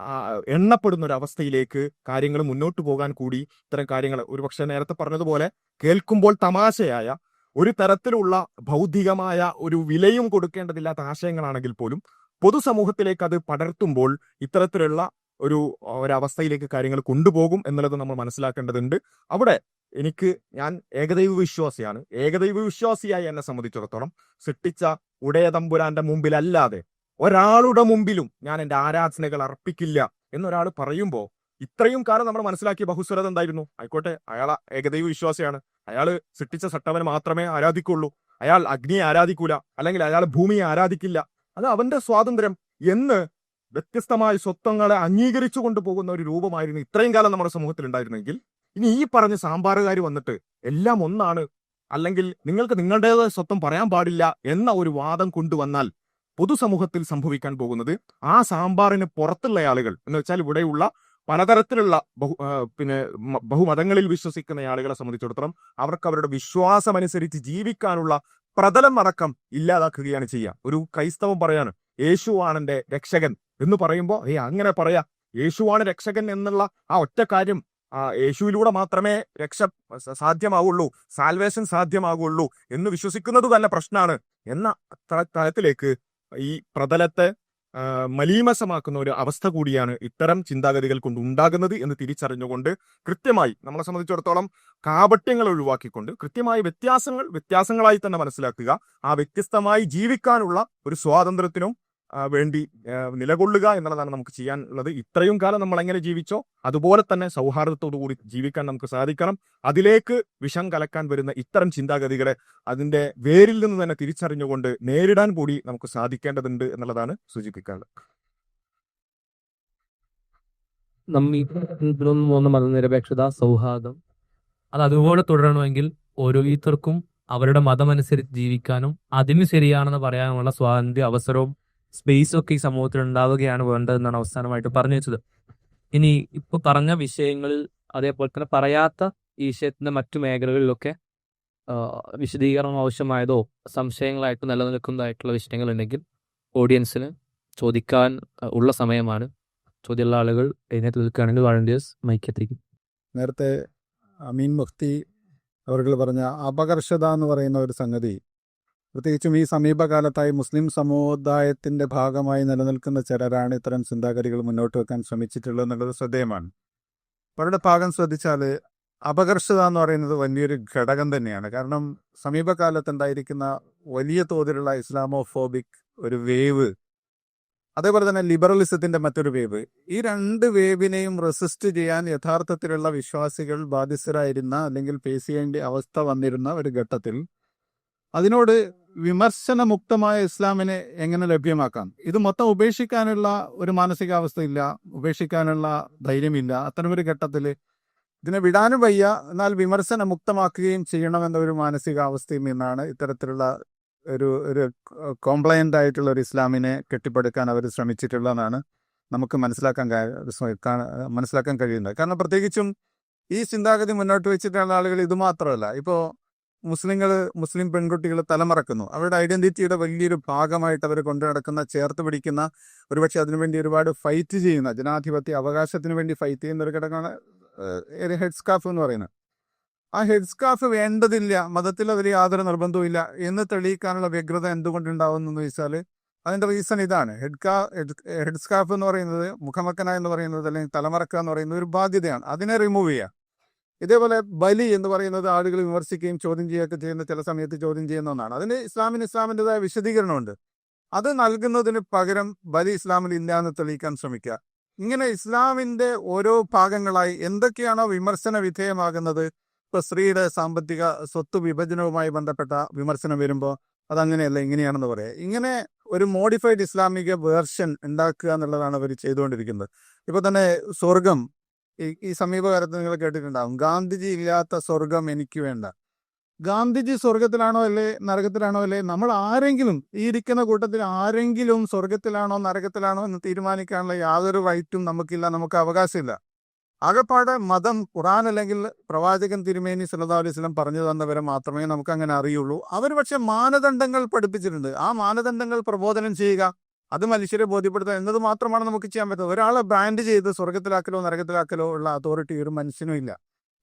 എണ്ണപ്പെടുന്ന ഒരു അവസ്ഥയിലേക്ക് കാര്യങ്ങൾ മുന്നോട്ട് പോകാൻ കൂടി ഇത്തരം കാര്യങ്ങൾ, ഒരുപക്ഷെ നേരത്തെ പറഞ്ഞതുപോലെ കേൾക്കുമ്പോൾ തമാശയായ ഒരു തരത്തിലുള്ള ഭൗതികമായ ഒരു വിലയും കൊടുക്കേണ്ടതില്ലാത്ത ആശയങ്ങളാണെങ്കിൽ പോലും പൊതുസമൂഹത്തിലേക്ക് അത് പടർത്തുമ്പോൾ ഇത്തരത്തിലുള്ള ഒരവസ്ഥയിലേക്ക് കാര്യങ്ങൾ കൊണ്ടുപോകും എന്നുള്ളത് നമ്മൾ മനസ്സിലാക്കേണ്ടതുണ്ട്. അവിടെ ഞാൻ ഏകദൈവ വിശ്വാസിയാണ്. ഏകദൈവ വിശ്വാസിയായി എന്നെ സംബന്ധിച്ചിടത്തോളം സൃഷ്ടിച്ച ഉടയതമ്പുരാന്റെ മുമ്പിലല്ലാതെ ഒരാളുടെ മുമ്പിലും ഞാൻ എൻ്റെ ആരാധനകൾ അർപ്പിക്കില്ല എന്നൊരാൾ പറയുമ്പോൾ ഇത്രയും കാലം നമ്മൾ മനസ്സിലാക്കിയ ബഹുസ്വരത എന്തായിരുന്നു? ആയിക്കോട്ടെ, അയാൾ ഏകദൈവ വിശ്വാസിയാണ്, അയാൾ സൃഷ്ടിച്ച സട്ടവനെ മാത്രമേ ആരാധിക്കുള്ളൂ, അയാൾ അഗ്നിയെ ആരാധിക്കൂല, അല്ലെങ്കിൽ അയാൾ ഭൂമിയെ ആരാധിക്കില്ല, അത് അവന്റെ സ്വാതന്ത്ര്യം എന്ന് വ്യത്യസ്തമായ സ്വത്വങ്ങളെ അംഗീകരിച്ചു കൊണ്ടുപോകുന്ന ഒരു രൂപമായിരുന്നു ഇത്രയും കാലം നമ്മുടെ സമൂഹത്തിൽ ഉണ്ടായിരുന്നെങ്കിൽ, ഇനി ഈ പറഞ്ഞ സാമ്പാറുകാർ വന്നിട്ട് എല്ലാം ഒന്നാണ്, അല്ലെങ്കിൽ നിങ്ങൾക്ക് നിങ്ങളുടേതായ സ്വത്വം പറയാൻ പാടില്ല എന്ന ഒരു വാദം കൊണ്ടുവന്നാൽ പൊതുസമൂഹത്തിൽ സംഭവിക്കാൻ പോകുന്നത് ആ സാമ്പാറിന് പുറത്തുള്ള ആളുകൾ എന്ന് വെച്ചാൽ ഇവിടെയുള്ള പലതരത്തിലുള്ള ബഹുമതങ്ങളിൽ വിശ്വസിക്കുന്ന ആളുകളെ സംബന്ധിച്ചിടത്തോളം അവർക്ക് അവരുടെ വിശ്വാസമനുസരിച്ച് ജീവിക്കാനുള്ള പ്രതലം അടക്കം ഇല്ലാതാക്കുകയാണ് ചെയ്യുക. ഒരു ക്രൈസ്തവൻ പറയാണ് യേശുവാണ് എൻ്റെ രക്ഷകൻ എന്ന് പറയുമ്പോൾ അങ്ങനെ പറയാ, യേശുവാണ് രക്ഷകൻ എന്നുള്ള ആ ഒറ്റ കാര്യം, യേശുവിലൂടെ മാത്രമേ രക്ഷ സാധ്യമാവുള്ളൂ, സാൽവേഷൻ സാധ്യമാകുള്ളൂ എന്ന് വിശ്വസിക്കുന്നത് തന്നെ പ്രശ്നമാണ് എന്ന തലത്തിലേക്ക് ഈ പ്രതലത്തെ മലീമസമാക്കുന്ന ഒരു അവസ്ഥ കൂടിയാണ് ഇത്തരം ചിന്താഗതികൾ കൊണ്ട് ഉണ്ടാകുന്നത് എന്ന് തിരിച്ചറിഞ്ഞുകൊണ്ട് കൃത്യമായി നമ്മളെ സംബന്ധിച്ചിടത്തോളം കാപട്യങ്ങൾ ഒഴിവാക്കിക്കൊണ്ട് കൃത്യമായ വ്യത്യാസങ്ങളായി തന്നെ മനസ്സിലാക്കുക, ആ വ്യത്യസ്തമായി ജീവിക്കാനുള്ള ഒരു സ്വാതന്ത്ര്യത്തിനും വേണ്ടി നിലകൊള്ളുക എന്നുള്ളതാണ് നമുക്ക് ചെയ്യാനുള്ളത്. ഇത്രയും കാലം നമ്മൾ എങ്ങനെ ജീവിച്ചോ അതുപോലെ തന്നെ സൗഹാർദ്ദത്തോടു കൂടി ജീവിക്കാൻ നമുക്ക് സാധിക്കണം. അതിലേക്ക് വിഷം കലക്കാൻ വരുന്ന ഇത്തരം ചിന്താഗതികളെ അതിന്റെ വേരിൽ നിന്ന് തന്നെ തിരിച്ചറിഞ്ഞുകൊണ്ട് നേരിടാൻ കൂടി നമുക്ക് സാധിക്കേണ്ടതുണ്ട് എന്നുള്ളതാണ് സൂചിപ്പിക്കാനുള്ളത്. മതനിരപേക്ഷത, സൗഹാർദ്ദം അത് അതുപോലെ തുടരണമെങ്കിൽ ഓരോരുത്തർക്കും അവരുടെ മതമനുസരിച്ച് ജീവിക്കാനും അതിന് ശരിയാണെന്ന് പറയാനുള്ള സ്വാതന്ത്ര്യ അവസരവും സ്പേസും ഒക്കെ ഈ സമൂഹത്തിൽ ഉണ്ടാവുകയാണ് വേണ്ടതെന്നാണ് അവസാനമായിട്ട് പറഞ്ഞു വെച്ചത്. ഇനി ഇപ്പൊ പറഞ്ഞ വിഷയങ്ങളിൽ അതേപോലെ തന്നെ പറയാത്ത ഈ വിഷയത്തിന്റെ മറ്റു മേഖലകളിലൊക്കെ വിശദീകരണം ആവശ്യമായതോ സംശയങ്ങളായിട്ട് നിലനിൽക്കുന്നതായിട്ടുള്ള വിഷയങ്ങൾ ഉണ്ടെങ്കിൽ ഓഡിയൻസിന് ചോദിക്കാൻ ഉള്ള സമയമാണ്. ചോദ്യമുള്ള ആളുകൾ എഴുന്നേറ്റ് നിൽക്കുകയാണെങ്കിൽ വളണ്ടിയേഴ്സ് മൈക്കെത്തിക്കും. നേരത്തെ അമീൻ മുഫ്തി അവർ പറഞ്ഞ അപകർഷത എന്ന് പറയുന്ന ഒരു സംഗതി, പ്രത്യേകിച്ചും ഈ സമീപകാലത്തായി മുസ്ലിം സമുദായത്തിന്റെ ഭാഗമായി നിലനിൽക്കുന്ന ചിലരാണ് ഇത്തരം ചിന്താഗതികൾ മുന്നോട്ട് വെക്കാൻ ശ്രമിച്ചിട്ടുള്ളത് എന്നുള്ളത് ശ്രദ്ധേയമാണ്. അവരുടെ ഭാഗം ശ്രദ്ധിച്ചാൽ അപകർഷത എന്ന് പറയുന്നത് വലിയൊരു ഘടകം തന്നെയാണ്. കാരണം സമീപകാലത്തുണ്ടായിരിക്കുന്ന വലിയ തോതിലുള്ള ഇസ്ലാമോഫോബിക് ഒരു വേവ്, അതേപോലെ തന്നെ ലിബറലിസത്തിന്റെ മറ്റൊരു വേവ്, ഈ രണ്ട് വേവിനെയും റെസിസ്റ്റ് ചെയ്യാൻ യഥാർത്ഥത്തിലുള്ള വിശ്വാസികൾ ബാധ്യസ്ഥരായിരുന്ന അല്ലെങ്കിൽ ഫേസ് ചെയ്യേണ്ട അവസ്ഥ വന്നിരുന്ന ഒരു ഘട്ടത്തിൽ അതിനോട് വിമർശനമുക്തമായ ഇസ്ലാമിനെ എങ്ങനെ ലഭ്യമാക്കാം, ഇത് മൊത്തം ഉപേക്ഷിക്കാനുള്ള ഒരു മാനസികാവസ്ഥയില്ല, ഉപേക്ഷിക്കാനുള്ള ധൈര്യമില്ല. അത്തരമൊരു ഘട്ടത്തിൽ ഇതിനെ വിടാനും വയ്യ, എന്നാൽ വിമർശനമുക്തമാക്കുകയും ചെയ്യണമെന്ന ഒരു മാനസികാവസ്ഥയിൽ നിന്നാണ് ഇത്തരത്തിലുള്ള ഒരു കോംപ്ലയൻ്റ് ആയിട്ടുള്ള ഒരു ഇസ്ലാമിനെ കെട്ടിപ്പടുക്കാൻ അവർ ശ്രമിച്ചിട്ടുള്ളതെന്നാണ് നമുക്ക് മനസ്സിലാക്കാൻ കഴിയുന്നത്. കാരണം പ്രത്യേകിച്ചും ഈ ചിന്താഗതി മുന്നോട്ട് വെച്ചിട്ടുള്ള ആളുകൾ ഇത് മാത്രമല്ല, ഇപ്പോൾ മുസ്ലിം പെൺകുട്ടികൾ തലമറക്കുന്നു, അവരുടെ ഐഡന്റിറ്റിയുടെ വലിയൊരു ഭാഗമായിട്ട് അവർ കൊണ്ടു നടക്കുന്ന, ചേർത്ത് പിടിക്കുന്ന, ഒരുപക്ഷെ അതിനുവേണ്ടി ഒരുപാട് ഫൈറ്റ് ചെയ്യുന്ന, ജനാധിപത്യ അവകാശത്തിന് വേണ്ടി ഫൈറ്റ് ചെയ്യുന്ന ഒരു ഘടകമാണ് ഹെഡ് സ്കാർഫ് എന്ന് പറയുന്നത്. ആ ഹെഡ് സ്കാർഫ് വേണ്ടതില്ല, മതത്തിൽ അവർ യാതൊരു നിർബന്ധവും ഇല്ല എന്ന് തെളിയിക്കാനുള്ള വ്യഗ്രത എന്തുകൊണ്ടുണ്ടാവുന്നു വെച്ചാൽ അതിന്റെ റീസൺ ഇതാണ്. ഹെഡ് സ്കാർഫ് എന്ന് പറയുന്നത്, മുഖമക്കന എന്ന് പറയുന്നത്, അല്ലെങ്കിൽ തലമറക്ക എന്ന് പറയുന്നത് ഒരു ബാധ്യതയാണ്, അതിനെ റിമൂവ് ചെയ്യുക. ഇതേപോലെ ബലി എന്ന് പറയുന്നത് ആളുകൾ വിമർശിക്കുകയും ചോദ്യം ചെയ്യുകയൊക്കെ ചെയ്യുന്ന, ചില സമയത്ത് ചോദ്യം ചെയ്യുന്ന ഒന്നാണ്. അതിന് ഇസ്ലാമിൻ്റെതായ വിശദീകരണമുണ്ട്. അത് നൽകുന്നതിന് പകരം ബലി ഇസ്ലാമിൽ ഇല്ല എന്ന് തെളിയിക്കാൻ ശ്രമിക്കുക. ഇങ്ങനെ ഇസ്ലാമിന്റെ ഓരോ ഭാഗങ്ങളായി എന്തൊക്കെയാണോ വിമർശന വിധേയമാകുന്നത്, ഇപ്പൊ സ്ത്രീയുടെ സാമ്പത്തിക സ്വത്ത് വിഭജനവുമായി ബന്ധപ്പെട്ട വിമർശനം വരുമ്പോൾ അതങ്ങനെയല്ല ഇങ്ങനെയാണെന്ന് പറയാം. ഇങ്ങനെ ഒരു മോഡിഫൈഡ് ഇസ്ലാമിക വേർഷൻ ഉണ്ടാക്കുക എന്നുള്ളതാണ് അവർ ചെയ്തുകൊണ്ടിരിക്കുന്നത്. ഇപ്പൊ തന്നെ സ്വർഗം, ഈ സമീപകാലത്ത് നിങ്ങൾ കേട്ടിട്ടുണ്ടാകും, ഗാന്ധിജി ഇല്ലാത്ത സ്വർഗം എനിക്ക് വേണ്ട. ഗാന്ധിജി സ്വർഗത്തിലാണോ അല്ലേ നരകത്തിലാണോ അല്ലേ, നമ്മൾ ആരെങ്കിലും ഈ ഇരിക്കുന്ന കൂട്ടത്തിൽ ആരെങ്കിലും സ്വർഗത്തിലാണോ നരകത്തിലാണോ എന്ന് തീരുമാനിക്കാനുള്ള യാതൊരു റൈറ്റും നമുക്കില്ല, നമുക്ക് അവകാശമില്ല. ആകെപ്പാടെ മതം ഖുർആൻ അല്ലെങ്കിൽ പ്രവാചകൻ തിരുമേനി സല്ലല്ലാഹു അലൈഹി വസല്ലം പറഞ്ഞു തന്നവരെ മാത്രമേ നമുക്ക് അങ്ങനെ അറിയുള്ളൂ. അവർ പക്ഷെ മാനദണ്ഡങ്ങൾ പഠിപ്പിച്ചിട്ടുണ്ട്. ആ മാനദണ്ഡങ്ങൾ പ്രബോധനം ചെയ്യുക, അത് മനുഷ്യരെ ബോധ്യപ്പെടുത്തുക എന്നത് മാത്രമാണ് നമുക്ക് ചെയ്യാൻ പറ്റുന്നത്. ഒരാളെ ബ്രാൻഡ് ചെയ്ത് സ്വർഗത്തിലാക്കലോ നരകത്തിലാക്കലോ ഉള്ള അതോറിറ്റി ഒരു മനുഷ്യനും ഇല്ല.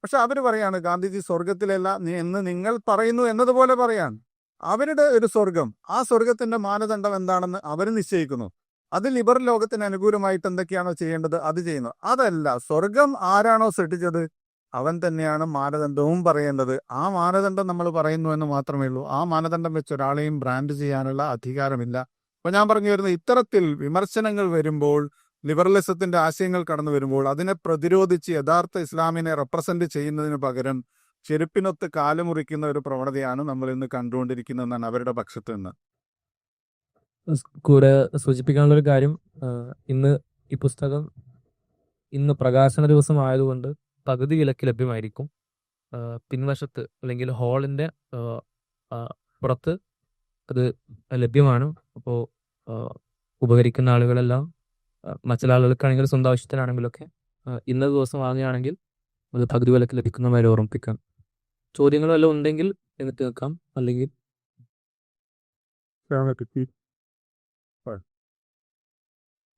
പക്ഷെ അവർ പറയാണ് ഗാന്ധിജി സ്വർഗത്തിലല്ല എന്ന് നിങ്ങൾ പറയുന്നു എന്നതുപോലെ പറയാണ്. അവരുടെ ഒരു സ്വർഗം, ആ സ്വർഗത്തിന്റെ മാനദണ്ഡം എന്താണെന്ന് അവർ നിശ്ചയിക്കുന്നു. അത് ലിബറൽ ലോകത്തിന് അനുകൂലമായിട്ട് എന്തൊക്കെയാണോ ചെയ്യേണ്ടത് അത് ചെയ്യുന്നു. അതല്ല, സ്വർഗം ആരാണോ സൃഷ്ടിച്ചത് അവൻ തന്നെയാണ് മാനദണ്ഡവും പറയേണ്ടത്. ആ മാനദണ്ഡം നമ്മൾ പറയുന്നു എന്ന് മാത്രമേ ഉള്ളൂ. ആ മാനദണ്ഡം വെച്ച് ഒരാളെയും ബ്രാൻഡ് ചെയ്യാനുള്ള അധികാരമില്ല. അപ്പൊ ഞാൻ പറഞ്ഞു വരുന്നത്, ഇത്തരത്തിൽ വിമർശനങ്ങൾ വരുമ്പോൾ, ലിബറലിസത്തിന്റെ ആശയങ്ങൾ കടന്നു വരുമ്പോൾ അതിനെ പ്രതിരോധിച്ച് യഥാർത്ഥ ഇസ്ലാമിനെ റെപ്രസെന്റ് ചെയ്യുന്നതിന് പകരം ചെരുപ്പിനൊത്ത് കാലുമുറിക്കുന്ന ഒരു പ്രവണതയാണ് നമ്മൾ ഇന്ന് കണ്ടുകൊണ്ടിരിക്കുന്നതെന്നാണ് അവരുടെ പക്ഷത്ത് നിന്ന്. കൂടെ സൂചിപ്പിക്കാനുള്ള ഒരു കാര്യം, ഇന്ന് ഈ പുസ്തകം ഇന്ന് പ്രകാശന ദിവസം ആയതുകൊണ്ട് പകുതി വിലക്ക് ലഭ്യമായിരിക്കും. പിൻവശത്ത് അല്ലെങ്കിൽ ഹാളിന്റെ പുറത്ത് അത് ലഭ്യമാണ്. അപ്പോൾ ഉപകരിക്കുന്ന ആളുകളെല്ലാം, മറ്റുള്ള ആളുകൾക്കാണെങ്കിൽ സ്വന്തം ആവശ്യത്തിനാണെങ്കിലൊക്കെ ഇന്നത്തെ ദിവസം വാങ്ങുകയാണെങ്കിൽ അത് പകുതി വിലക്ക് ലഭിക്കുന്നവരെ ഓർമ്മിപ്പിക്കാം. ചോദ്യങ്ങൾ വല്ലതും ഉണ്ടെങ്കിൽ എന്നിട്ട് നിൽക്കാം, അല്ലെങ്കിൽ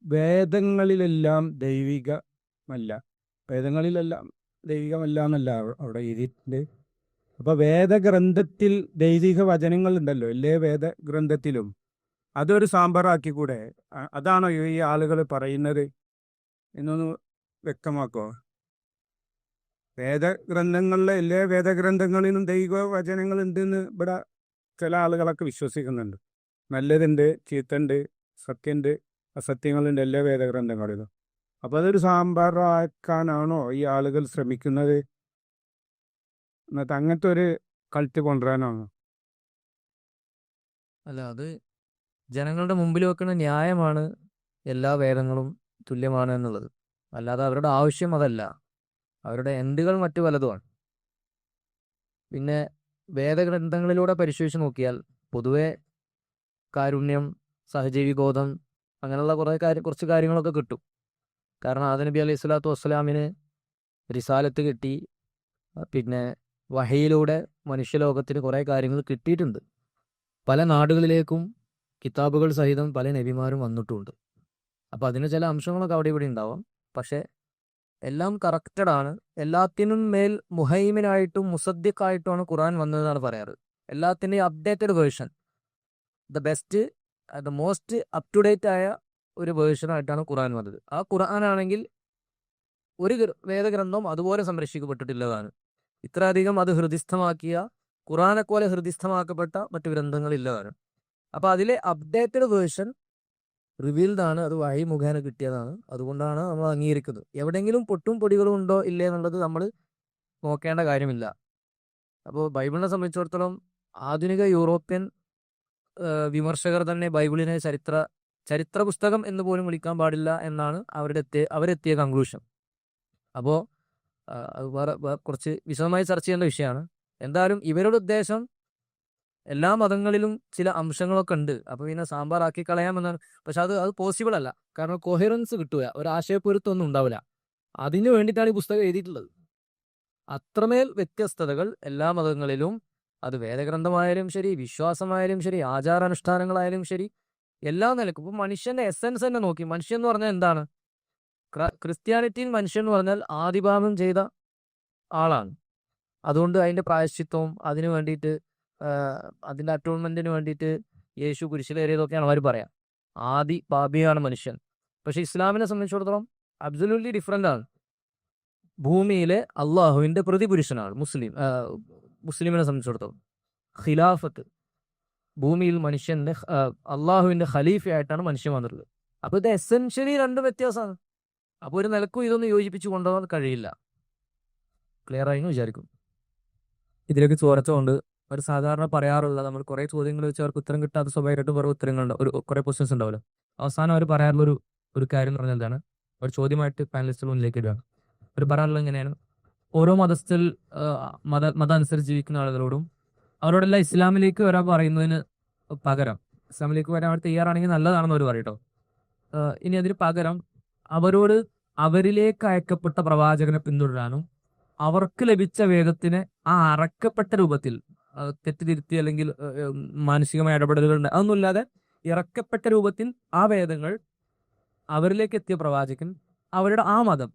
വേദങ്ങളിലെല്ലാം ദൈവികമല്ല, വേദങ്ങളിലെല്ലാം ദൈവികമല്ല എന്നല്ല അവിടെ എഴുതിയിട്ടുണ്ട്. അപ്പോൾ വേദഗ്രന്ഥത്തിൽ ദൈവിക വചനങ്ങൾ ഉണ്ടല്ലോ, എല്ലാ വേദഗ്രന്ഥത്തിലും. അതൊരു സാമ്പാറാക്കിക്കൂടെ? അതാണോ ഈ ആളുകൾ പറയുന്നത് എന്നൊന്ന് വ്യക്തമാക്കോ. വേദഗ്രന്ഥങ്ങളിലെ എല്ലാ വേദഗ്രന്ഥങ്ങളിലും ദൈവ വചനങ്ങൾ ഉണ്ടെന്ന് ഇവിടെ ചില ആളുകളൊക്കെ വിശ്വസിക്കുന്നുണ്ട്. നല്ലതുണ്ട്, ചീത്തണ്ട്, സത്യമുണ്ട്, അസത്യങ്ങളുണ്ട് എല്ലാ വേദഗ്രന്ഥങ്ങളിലും. അപ്പോൾ അതൊരു സാമ്പാറാക്കാനാണോ ഈ ആളുകൾ ശ്രമിക്കുന്നത്? എന്നിട്ട് അങ്ങനത്തെ ഒരു കൾട്ട് കൊണ്ടുവരാനാണോ? അല്ല, അത് ജനങ്ങളുടെ മുമ്പിൽ വെക്കുന്ന ന്യായമാണ് എല്ലാ വേദങ്ങളും തുല്യമാണ് എന്നുള്ളത്. അല്ലാതെ അവരുടെ ആവശ്യം അതല്ല, അവരുടെ എൻഡുകൾ മറ്റു പലതുമാണ്. പിന്നെ വേദഗ്രന്ഥങ്ങളിലൂടെ പരിശോധിച്ച് നോക്കിയാൽ പൊതുവെ കാരുണ്യം, സഹജീവിബോധം, അങ്ങനെയുള്ള കുറച്ച് കാര്യങ്ങളൊക്കെ കിട്ടും. കാരണം ആദം നബി അലൈഹി സ്വലാത്തു വസ്സലാമിന് റിസാലത്ത് കിട്ടി, പിന്നെ വഹയിലൂടെ മനുഷ്യലോകത്തിന് കുറേ കാര്യങ്ങൾ കിട്ടിയിട്ടുണ്ട്. പല നാടുകളിലേക്കും കിതാബുകൾ സഹിതം പല നബിമാരും വന്നിട്ടുമുണ്ട്. അപ്പോൾ അതിന് ചില അംശങ്ങളൊക്കെ അവിടെ ഇവിടെ ഉണ്ടാവാം. പക്ഷേ എല്ലാം കറക്റ്റഡാണ്. എല്ലാത്തിനും മേൽ മുഹൈമിനായിട്ടും മുസദ്ദിഖായിട്ടുമാണ് ഖുർആൻ വന്നതെന്നാണ് പറയാറ്. എല്ലാത്തിൻ്റെയും updated version, the best, the most up to date ആയ ഒരു വേർഷനായിട്ടാണ് ഖുർആൻ വന്നത്. ആ ഖുർആൻ ആണെങ്കിൽ ഒരു വേദഗ്രന്ഥവും അതുപോലെ സംരക്ഷിക്കപ്പെട്ടിട്ടുള്ളതാണ്. ഇത്രയധികം അത് ഹൃദിസ്ഥമാക്കിയ, ഖുർആനെ പോലെ ഹൃദിസ്ഥമാക്കപ്പെട്ട മറ്റു ഗ്രന്ഥങ്ങളില്ലതാണ്. അപ്പോൾ അതിലെ അപ്ഡേറ്റഡ് വേർഷൻ റിവീൽഡ് ആണ്, അത് വഹി മുഖേന കിട്ടിയതാണ്. അതുകൊണ്ടാണ് നമ്മൾ അംഗീകരിക്കുന്നത്. എവിടെയെങ്കിലും പൊട്ടും പൊടികളും ഉണ്ടോ ഇല്ലേ എന്നുള്ളത് നമ്മൾ നോക്കേണ്ട കാര്യമില്ല. അപ്പോൾ ബൈബിളിനെ സംബന്ധിച്ചിടത്തോളം ആധുനിക യൂറോപ്യൻ വിമർശകർ തന്നെ ബൈബിളിനെ ചരിത്ര പുസ്തകം എന്ന് പോലും വിളിക്കാൻ പാടില്ല എന്നാണ് അവരെത്തിയ കൺക്ലൂഷൻ. അപ്പോൾ അത് വേറെ കുറച്ച് വിശദമായി ചർച്ച ചെയ്യേണ്ട വിഷയമാണ്. എന്തായാലും ഇവരുടെ ഉദ്ദേശം എല്ലാ മതങ്ങളിലും ചില അംശങ്ങളൊക്കെ ഉണ്ട്, അപ്പോൾ പിന്നെ സാമ്പാറാക്കി കളയാമെന്നാണ്. പക്ഷെ അത് പോസിബിൾ അല്ല. കാരണം കൊഹറൻസ് കിട്ടുക, ഒരു ആശയപ്പൊരുത്തമൊന്നും ഉണ്ടാവില്ല. അതിനു വേണ്ടിയിട്ടാണ് ഈ പുസ്തകം എഴുതിയിട്ടുള്ളത്. അത്രമേൽ വ്യത്യസ്തതകൾ എല്ലാ മതങ്ങളിലും, അത് വേദഗ്രന്ഥമായാലും ശരി, വിശ്വാസമായാലും ശരി, ആചാരാനുഷ്ഠാനങ്ങളായാലും ശരി, എല്ലാ നിലക്കും. ഇപ്പോൾ മനുഷ്യന്റെ എസൻസ് തന്നെ നോക്കി, മനുഷ്യൻ എന്ന് പറഞ്ഞാൽ എന്താണ്? ക്രിസ്ത്യാനിറ്റിയിൽ മനുഷ്യൻ എന്ന് പറഞ്ഞാൽ ആദിപാപം ചെയ്ത ആളാണ്. അതുകൊണ്ട് അതിൻ്റെ പ്രായശ്ചിത്വവും അതിനു വേണ്ടിയിട്ട്, അതിൻ്റെ അറ്റോൺമെൻറ്റിന് വേണ്ടിയിട്ട് യേശു കുരിശിലേറിയതൊക്കെയാണ് അവർ പറയാം. ആദി പാപിയാണ് മനുഷ്യൻ. പക്ഷെ ഇസ്ലാമിനെ സംബന്ധിച്ചിടത്തോളം അബ്സല്യൂട്ട്ലി ഡിഫറെൻ്റ് ആണ്. ഭൂമിയിലെ അള്ളാഹുവിൻ്റെ പ്രതിപുരുഷനാണ് മുസ്ലിമിനെ സംബന്ധിച്ചിടത്തോളം. ഖിലാഫത്ത്, ഭൂമിയിൽ മനുഷ്യൻ്റെ അള്ളാഹുവിൻ്റെ ഖലീഫയായിട്ടാണ് മനുഷ്യൻ വന്നിട്ടുള്ളത്. അപ്പോൾ ഇത് എസെൻഷ്യലി രണ്ട് വ്യത്യാസമാണ്. അപ്പോൾ ഒരു നിലക്കും ഇതൊന്നും യോജിപ്പിച്ച് കൊണ്ടുപോകാൻ കഴിയില്ല. ക്ലിയർ ആയി എന്ന് വിചാരിക്കും. ഇതിലേക്ക് ചോർച്ചകൊണ്ട് ഒരു സാധാരണ പറയാറുള്ള നമ്മൾ കുറെ ചോദ്യങ്ങൾ വെച്ച് അവർക്ക് ഉത്തരം കിട്ടാത്ത സ്വാഭാവികമായിട്ടും കുറെ ഉത്തരങ്ങളുണ്ട്, കുറെ ക്വസ്റ്റ്യൻസ് ഉണ്ടാവില്ല. അവസാനം അവർ പറയാറുള്ള ഒരു കാര്യം എന്ന് പറഞ്ഞാൽ എന്താണ്, ഒരു ചോദ്യമായിട്ട് പാനലിസ്റ്റുകൾ മുന്നിലേക്ക് ഇടുക. അവർ പറയാറുള്ളത് എങ്ങനെയാണ്, ഓരോ മതസ്ഥിൽ മതം അനുസരിച്ച് ജീവിക്കുന്ന ആളുകളോടും അവരോടെല്ലാം ഇസ്ലാമിലേക്ക് വരാൻ പറയുന്നതിന് പകരം, ഇസ്ലാമിലേക്ക് വരാൻ അവർ തയ്യാറാണെങ്കിൽ നല്ലതാണെന്ന് അവർ പറയട്ടോ. ഇനി അതിന് പകരം അവരോട് അവരിലേക്ക് അയക്കപ്പെട്ട പ്രവാചകനെ പിന്തുടരാനും അവർക്ക് ലഭിച്ച വേദത്തിനെ ആ അറക്കപ്പെട്ട രൂപത്തിൽ തെറ്റിതിരുത്തി അല്ലെങ്കിൽ മാനസികമായ ഇടപെടലുകൾ അതൊന്നുമില്ലാതെ ഇറക്കപ്പെട്ട രൂപത്തിൽ ആ വേദങ്ങൾ അവരിലേക്ക് എത്തിയ പ്രവാചകൻ അവരുടെ ആ മതം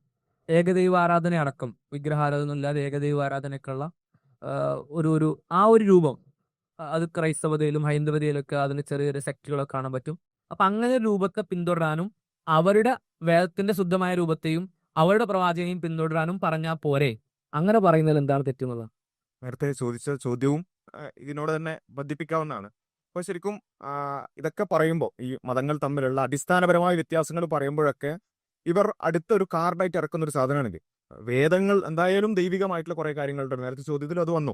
ഏകദൈവ ആരാധന അടക്കം വിഗ്രഹാരാധന ഇല്ലാതെ ഏകദൈവ ആരാധനയ്ക്കുള്ള ഒരു രൂപം, അത് ക്രൈസ്തവതയിലും ഹൈന്ദവതയിലൊക്കെ അതിന് ചെറിയ ചെറിയ സെക്റ്റുകളൊക്കെ കാണാൻ പറ്റും. അപ്പൊ അങ്ങനെ രൂപത്തെ പിന്തുടരാനും അവരുടെ വേദത്തിന്റെ ശുദ്ധമായ രൂപത്തെയും അവരുടെ പ്രവാചകനെയും പിന്തുടരാനും പറഞ്ഞാൽ പോരെ? അങ്ങനെ പറയുന്നതിൽ എന്താണ് തെറ്റുന്നത്? നേരത്തെ ചോദിച്ച ചോദ്യവും ഇതിനോട് തന്നെ ബന്ധിപ്പിക്കാവുന്നതാണ്. അപ്പോൾ ശരിക്കും ഇതൊക്കെ പറയുമ്പോൾ ഈ മതങ്ങൾ തമ്മിലുള്ള അടിസ്ഥാനപരമായ വ്യത്യാസങ്ങൾ പറയുമ്പോഴൊക്കെ ഇവർ അടുത്തൊരു കാർഡായിട്ട് ഇറക്കുന്ന ഒരു സാധനമാണിത്. വേദങ്ങൾ എന്തായാലും ദൈവികമായിട്ടുള്ള കുറെ കാര്യങ്ങളുണ്ട്. നേരത്തെ ചോദ്യത്തിൽ അത് വന്നു.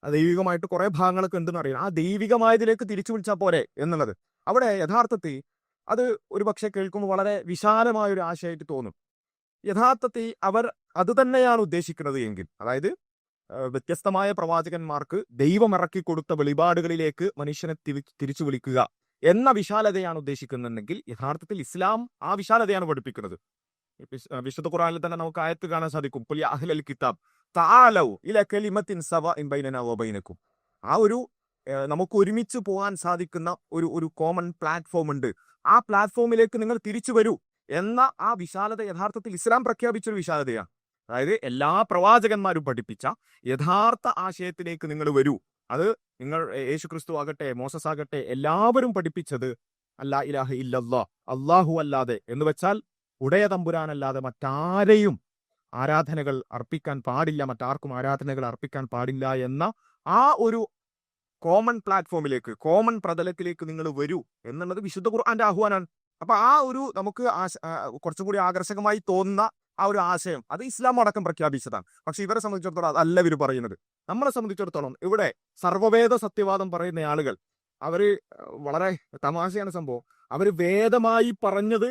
ആ ദൈവികമായിട്ട് കുറെ ഭാഗങ്ങളൊക്കെ ഉണ്ടെന്ന് അറിയാം. ആ ദൈവികമായതിലേക്ക് തിരിച്ചു വിളിച്ചാൽ പോരെ എന്നുള്ളത് അവിടെ യഥാർത്ഥത്തിൽ അത് ഒരു പക്ഷേ കേൾക്കുമ്പോൾ വളരെ വിശാലമായ ഒരു ആശയമായിട്ട് തോന്നും. യഥാർത്ഥത്തിൽ അവർ അത് തന്നെയാണ് ഉദ്ദേശിക്കുന്നത് എങ്കിൽ, അതായത് വ്യത്യസ്തമായ പ്രവാചകന്മാർക്ക് ദൈവം ഇറക്കി കൊടുത്ത വെളിപാടുകളിലേക്ക് മനുഷ്യനെ തിരിച്ചു വിളിക്കുക എന്ന വിശാലതയാണ് ഉദ്ദേശിക്കുന്നുണ്ടെങ്കിൽ യഥാർത്ഥത്തിൽ ഇസ്ലാം ആ വിശാലതയാണ് പഠിപ്പിക്കുന്നത്. വിശുദ്ധ ഖുർആനിൽ തന്നെ നമുക്ക് ആയത്ത് കാണാൻ സാധിക്കും, ഖുൽ യാ അഹ്ലൽ കിതാബ് തആലൗ ഇലാ കലിമത്തിൻ സവഇൻ ബൈനനാ വബൈനക്കും. ആ ഒരു നമുക്ക് ഒരുമിച്ച് പോകാൻ സാധിക്കുന്ന ഒരു കോമൺ പ്ലാറ്റ്ഫോം ഉണ്ട്. ആ പ്ലാറ്റ്ഫോമിലേക്ക് നിങ്ങൾ തിരിച്ചു വരൂ എന്ന ആ വിശാലത യഥാർത്ഥത്തിൽ ഇസ്ലാം പ്രഖ്യാപിച്ചൊരു വിശാലതയാണ്. അതായത് എല്ലാ പ്രവാചകന്മാരും പഠിപ്പിച്ച യഥാർത്ഥ ആശയത്തിലേക്ക് നിങ്ങൾ വരൂ. അത് നിങ്ങൾ യേശു ക്രിസ്തു ആകട്ടെ, മോസസ് ആകട്ടെ, എല്ലാവരും പഠിപ്പിച്ചത് അല്ലാ ഇലാഹ ഇല്ലല്ലാഹ്, അല്ലാഹു അല്ലാതെ എന്ന് വെച്ചാൽ ഉടയ തമ്പുരാനല്ലാതെ മറ്റാരെയും ആരാധനകൾ അർപ്പിക്കാൻ പാടില്ല, മറ്റാർക്കും ആരാധനകൾ അർപ്പിക്കാൻ പാടില്ല എന്ന ആ ഒരു കോമൺ പ്ലാറ്റ്ഫോമിലേക്ക്, കോമൺ പ്രതലത്തിലേക്ക് നിങ്ങൾ വരൂ എന്നുള്ളത് വിശുദ്ധ ഖുർആന്റെ ആഹ്വാനാണ്. അപ്പൊ ആ ഒരു നമുക്ക് കുറച്ചും കൂടി ആകർഷകമായി തോന്നുന്ന ആ ഒരു ആശയം അത് ഇസ്ലാം അടക്കം പ്രഖ്യാപിച്ചതാണ്. പക്ഷെ ഇവരെ സംബന്ധിച്ചിടത്തോളം അതല്ല ഇവർ പറയുന്നത്. നമ്മളെ സംബന്ധിച്ചിടത്തോളം ഇവിടെ സർവ്വവേദ സത്യവാദം പറയുന്ന ആളുകൾ അവര് വളരെ തമാശയാണ് സംഭവം. അവര് വേദമായി പറഞ്ഞത്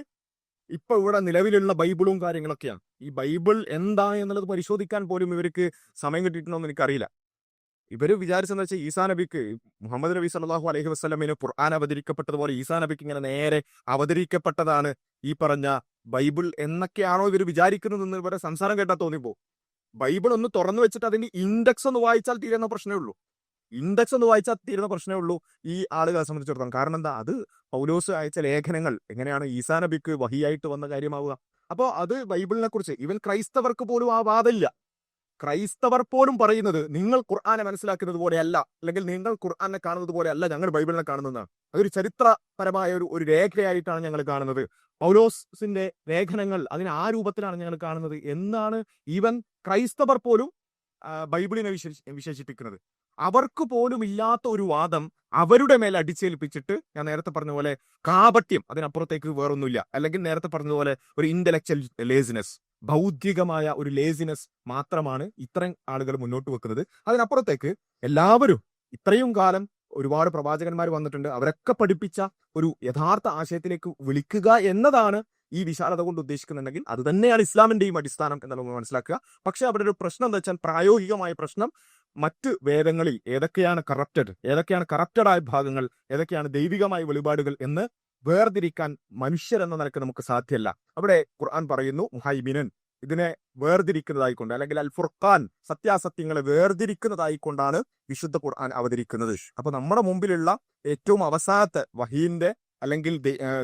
ഇപ്പൊ ഇവിടെ നിലവിലുള്ള ബൈബിളും കാര്യങ്ങളൊക്കെയാണ്. ഈ ബൈബിൾ എന്താ എന്നുള്ളത് പരിശോധിക്കാൻ പോലും ഇവർക്ക് സമയം കിട്ടിയിട്ടുണ്ടോ എന്ന് എനിക്കറിയില്ല. ഇവര് വിചാരിച്ചെന്ന് വെച്ചാൽ ഈസാ നബിക്ക് മുഹമ്മദ് നബി സല്ലല്ലാഹു അലൈഹി വസല്ലമയിന് ഖുർആൻ അവതരിക്കപ്പെട്ടതുപോലെ ഈസാ നബിക്ക് ഇങ്ങനെ നേരെ അവതരിക്കപ്പെട്ടതാണ് ഈ പറഞ്ഞ ബൈബിൾ എന്നൊക്കെയാണോ ഇവർ വിചാരിക്കുന്നതെന്ന് ഇവരെ സംസാരം കേട്ടാൽ തോന്നിപ്പോ. ബൈബിൾ ഒന്ന് തുറന്നു വെച്ചിട്ട് അതിന്റെ ഇൻഡെക്സ് ഒന്ന് വായിച്ചാൽ തീരുന്ന പ്രശ്നമേ ഉള്ളൂ. ഇൻഡെക്സ് ഒന്ന് വായിച്ചാൽ തീരുന്ന പ്രശ്നമേ ഉള്ളൂ ഈ ആളുകളെ സംബന്ധിച്ചിടത്തോളം. കാരണം എന്താ, അത് പൗലോസ് അയച്ച ലേഖനങ്ങൾ എങ്ങനെയാണ് ഈസാ നബിക്ക് വഹിയായിട്ട് വന്ന കാര്യമാവുക? അപ്പോൾ അത് ബൈബിളിനെ കുറിച്ച് ഈവൻ ക്രൈസ്തവർക്ക് പോലും ആ വാദമില്ല. ക്രൈസ്തവർ പോലും പറയുന്നത് നിങ്ങൾ ഖുർആനെ മനസ്സിലാക്കുന്നത് പോലെയല്ല, അല്ലെങ്കിൽ നിങ്ങൾ ഖുർആനെ കാണുന്നത് പോലെയല്ല ഞങ്ങൾ ബൈബിളിനെ കാണുന്നതാണ്. അതൊരു ചരിത്രപരമായ ഒരു രേഖയായിട്ടാണ് ഞങ്ങൾ കാണുന്നത്. പൗലോസിന്റെ ലേഖനങ്ങൾ അതിന് ആ രൂപത്തിലാണ് ഞങ്ങൾ കാണുന്നത് എന്നാണ് ഈവൻ ക്രൈസ്തവർ പോലും ബൈബിളിനെ വിശേഷിപ്പിക്കുന്നത്. അവർക്ക് പോലും ഇല്ലാത്ത ഒരു വാദം അവരുടെ മേലെ അടിച്ചേൽപ്പിച്ചിട്ട്, ഞാൻ നേരത്തെ പറഞ്ഞ പോലെ കാപട്യം, അതിനപ്പുറത്തേക്ക് വേറൊന്നുമില്ല. അല്ലെങ്കിൽ നേരത്തെ പറഞ്ഞതുപോലെ ഒരു ഇന്റലക്ച്വൽ ലേസിനെസ്, ബൗദ്ധികമായ ഒരു ലേസിനെസ് മാത്രമാണ് ഇത്രയും ആളുകൾ മുന്നോട്ട് വെക്കുന്നത്. അതിനപ്പുറത്തേക്ക് എല്ലാവരും ഇത്രയും കാലം ഒരുപാട് പ്രവാചകന്മാർ വന്നിട്ടുണ്ട്, അവരൊക്കെ പഠിപ്പിച്ച ഒരു യഥാർത്ഥ ആശയത്തിലേക്ക് വിളിക്കുക എന്നതാണ് ഈ വിശാലത കൊണ്ട് ഉദ്ദേശിക്കുന്നുണ്ടെങ്കിൽ അത് തന്നെയാണ് ഇസ്ലാമിന്റെയും അടിസ്ഥാനം എന്നുള്ളത് മനസ്സിലാക്കുക. പക്ഷെ അവിടെ ഒരു പ്രശ്നം എന്താ വെച്ചാൽ, പ്രായോഗികമായ പ്രശ്നം, മറ്റ് വേദങ്ങളിൽ ഏതൊക്കെയാണ് കറപ്റ്റഡായ ഭാഗങ്ങൾ, ഏതൊക്കെയാണ് ദൈവികമായ വെളിപാടുകൾ എന്ന് വേർതിരിക്കാൻ മനുഷ്യരെന്ന നിലക്ക് നമുക്ക് സാധ്യമല്ല. അവിടെ ഖുർആൻ പറയുന്നു മുഹൈമിനൻ, ഇതിനെ വേർതിരിക്കുന്നതായിക്കൊണ്ട്, അല്ലെങ്കിൽ അൽ ഫുർഖാൻ, സത്യാസത്യങ്ങളെ വേർതിരിക്കുന്നതായിക്കൊണ്ടാണ് വിശുദ്ധ ഖുർആൻ അവതരിക്കുന്നത്. അപ്പൊ നമ്മുടെ മുമ്പിലുള്ള ഏറ്റവും അവസാനത്തെ വഹീന്റെ അല്ലെങ്കിൽ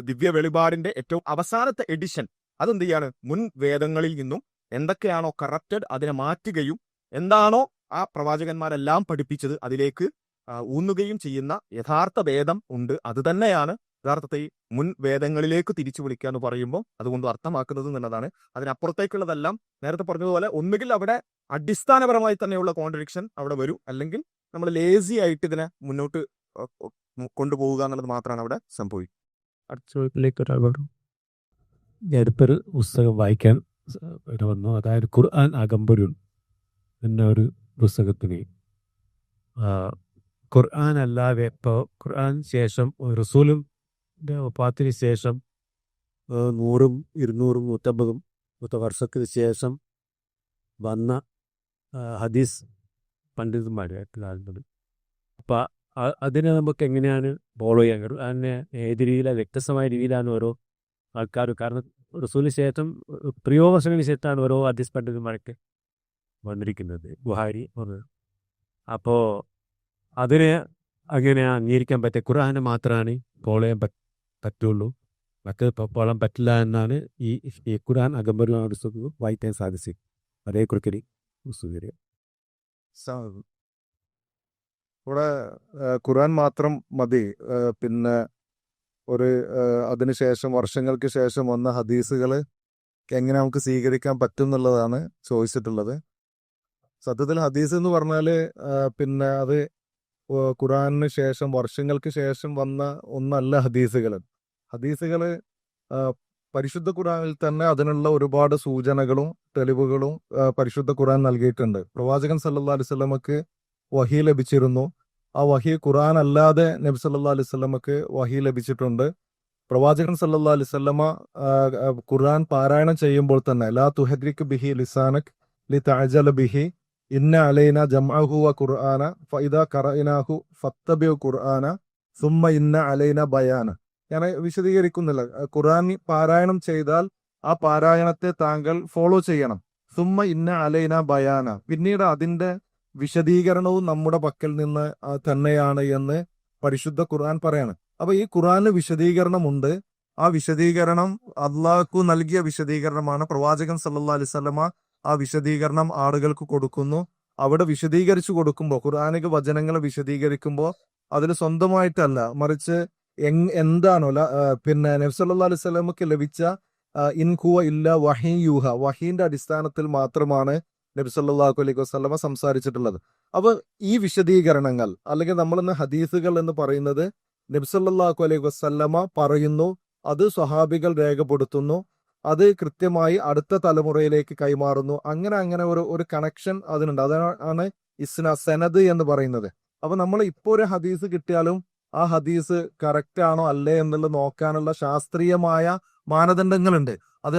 ദിവ്യ വെളിപാടിന്റെ ഏറ്റവും അവസാനത്തെ എഡിഷൻ അതെന്ത് ചെയ്യാണ്, മുൻ വേദങ്ങളിൽ നിന്നും എന്തൊക്കെയാണോ കറപ്റ്റഡ് അതിനെ മാറ്റുകയും എന്താണോ ആ പ്രവാചകന്മാരെല്ലാം പഠിപ്പിച്ചത് അതിലേക്ക് ഊന്നുകയും ചെയ്യുന്ന യഥാർത്ഥ വേദം ഉണ്ട്. അത് തന്നെയാണ് യഥാർത്ഥത്തിൽ മുൻ വേദങ്ങളിലേക്ക് തിരിച്ചു വിളിക്കുക എന്ന് പറയുമ്പോൾ അതുകൊണ്ട് അർത്ഥമാക്കുന്നത് എന്നുള്ളതാണ്. അതിനപ്പുറത്തേക്കുള്ളതെല്ലാം നേരത്തെ പറഞ്ഞതുപോലെ ഒന്നുകിൽ അവിടെ അടിസ്ഥാനപരമായി തന്നെയുള്ള കോൺട്രഡിക്ഷൻ അവിടെ വരും, അല്ലെങ്കിൽ നമ്മൾ ലേസി ആയിട്ട് ഇതിനെ മുന്നോട്ട് കൊണ്ടുപോവുക എന്നുള്ളത് മാത്രമാണ് അവിടെ സംഭവിക്കുക. അടുത്ത ചോദ്യത്തിലേക്ക് ഒരാൾ വരും. ഞാനിപ്പോൾ ഒരു പുസ്തകം വായിക്കാൻ വന്നു. അതായത് ഖുർആൻ അകമ്പൊരുൾ എന്ന ഒരു പുസ്തകത്തിന് ഖുർആൻ അല്ലാതെ ഇപ്പോൾ ഖുർആൻ ശേഷം റസൂലിൻ്റെ വഫാത്തിന് ശേഷം 100, 200, 150 വർഷത്തിന് ശേഷം വന്ന ഹദീസ് പണ്ഡിതന്മാരായിട്ടുള്ളത്. അപ്പോൾ അതിനെ നമുക്ക് എങ്ങനെയാണ് ഫോളോ ചെയ്യാൻ കഴിയും? അതിനെ ഏത് രീതിയിലാണ്, വ്യത്യസ്തമായ രീതിയിലാണ് ഓരോ ആൾക്കാർ, കാരണം റസൂലിന് ശേഷം എത്രയോ വർഷങ്ങൾക്ക് ശേഷമാണ് ഓരോ ഹദീസ് പണ്ഡിതന്മാരൊക്കെ വന്നിരിക്കുന്നത്, ബുഹാരി പറഞ്ഞത്. അപ്പോൾ അതിനെ അങ്ങനെ അംഗീകരിക്കാൻ പറ്റിയ ഖുർആനെ മാത്രമാണ് ഫോളോ ചെയ്യാൻ പറ്റുള്ളൂ, മറ്റത് പോകാൻ പറ്റില്ല എന്നാണ് ഈ ഖുർആൻ അകമ്പൊരുൾ പുസ്തകം വായിക്കാൻ സാധിച്ചത്. അതേക്കുറിച്ച് പുസ്തകം ഇവിടെ ഖുർആൻ മാത്രം മതി, പിന്നെ ഒരു അതിനുശേഷം വർഷങ്ങൾക്ക് ശേഷം വന്ന ഹദീസുകൾ എങ്ങനെ നമുക്ക് സ്വീകരിക്കാൻ പറ്റും എന്നുള്ളതാണ് ചോദിച്ചിട്ടുള്ളത്. സത്യത്തിൽ ഹദീസ് എന്ന് പറഞ്ഞാൽ പിന്നെ അത് ഖുർആനിന് ശേഷം വർഷങ്ങൾക്ക് ശേഷം വന്ന ഒന്നല്ല ഹദീസുകൾ. ഹദീസുകൾ പരിശുദ്ധ ഖുർആനിൽ തന്നെ അതിനുള്ള ഒരുപാട് സൂചനകളും തെളിവുകളും പരിശുദ്ധ ഖുർആൻ നൽകിയിട്ടുണ്ട്. പ്രവാചകൻ സല്ലല്ലാഹു അലൈഹി വസല്ലമക്ക് വഹി ലഭിച്ചിരുന്നു. ആ വഹി ഖുർആൻ അല്ലാതെ നബി സല്ലല്ലാഹു അലൈഹി വസല്ലമക്ക് വഹി ലഭിച്ചിട്ടുണ്ട്. പ്രവാചകൻ സല്ലല്ലാഹു അലൈഹി വസല്ലമ ഖുർആൻ പാരായണം ചെയ്യുമ്പോൾ തന്നെ ലാ തുഹദ്രിക് ബിഹി ലിസാനക് ലിതഅജല ബിഹി ഇന്ന അലൈന ജംഅഹു വ ഖുർആന ഫഇദാ ഖറഅനാഹു ഫത്തബിഉ ഖുർആന സുമ്മ ഇന്ന അലൈന ബയാന. ഞാൻ വിശദീകരിക്കുന്നില്ല. ഖുർആൻ പാരായണം ചെയ്താൽ ആ പാരായണത്തെ താങ്കൾ ഫോളോ ചെയ്യണം. സുമ്മ ഇന്ന അലൈന ബയാന, പിന്നീട് അതിന്റെ വിശദീകരണവും നമ്മുടെ പക്കൽ നിന്ന് തന്നെയാണ് എന്ന് പരിശുദ്ധ ഖുർആൻ പറയാണ്. അപ്പൊ ഈ ഖുർആന് വിശദീകരണമുണ്ട്. ആ വിശദീകരണം അള്ളാഹു നൽകിയ വിശദീകരണമാണ്. പ്രവാചകൻ സല്ലല്ലാഹു അലൈഹി വസല്ലമ ആ വിശദീകരണം ആളുകൾക്ക് കൊടുക്കുന്നു. അവിടെ വിശദീകരിച്ചു കൊടുക്കുമ്പോൾ, ഖുർആനിക വചനങ്ങളെ വിശദീകരിക്കുമ്പോൾ അതിൽ സ്വന്തമായിട്ടല്ല, മറിച്ച് എന്താണോ പിന്നെ നബി സല്ലല്ലാഹു അലൈഹി വസല്ലമക്ക് ലഭിച്ച ഇൻ ഹുവ ഇല്ല വഹീയൂഹ, വഹീന്റെ അടിസ്ഥാനത്തിൽ മാത്രമാണ് നബി സല്ലല്ലാഹു അലൈഹി വസല്ലമ സംസാരിച്ചിട്ടുള്ളത്. അപ്പൊ ഈ വിശദീകരണങ്ങൾ, അല്ലെങ്കിൽ നമ്മളിന്ന് ഹദീസുകൾ എന്ന് പറയുന്നത് നബി സല്ലല്ലാഹു അലൈഹി വസല്ലമ പറയുന്നു, അത് സ്വഹാബികൾ രേഖപ്പെടുത്തുന്നു, അത് കൃത്യമായി അടുത്ത തലമുറയിലേക്ക് കൈമാറുന്നു. അങ്ങനെ ഒരു കണക്ഷൻ അതിനുണ്ട്. അതാണ് സനദ് എന്ന് പറയുന്നത്. അപ്പൊ നമ്മൾ ഇപ്പോൾ ഒരു ഹദീസ് കിട്ടിയാലും ആ ഹദീസ് കറക്റ്റ് ആണോ അല്ലേ എന്നുള്ളത് നോക്കാനുള്ള ശാസ്ത്രീയമായ മാനദണ്ഡങ്ങളുണ്ട്. അത്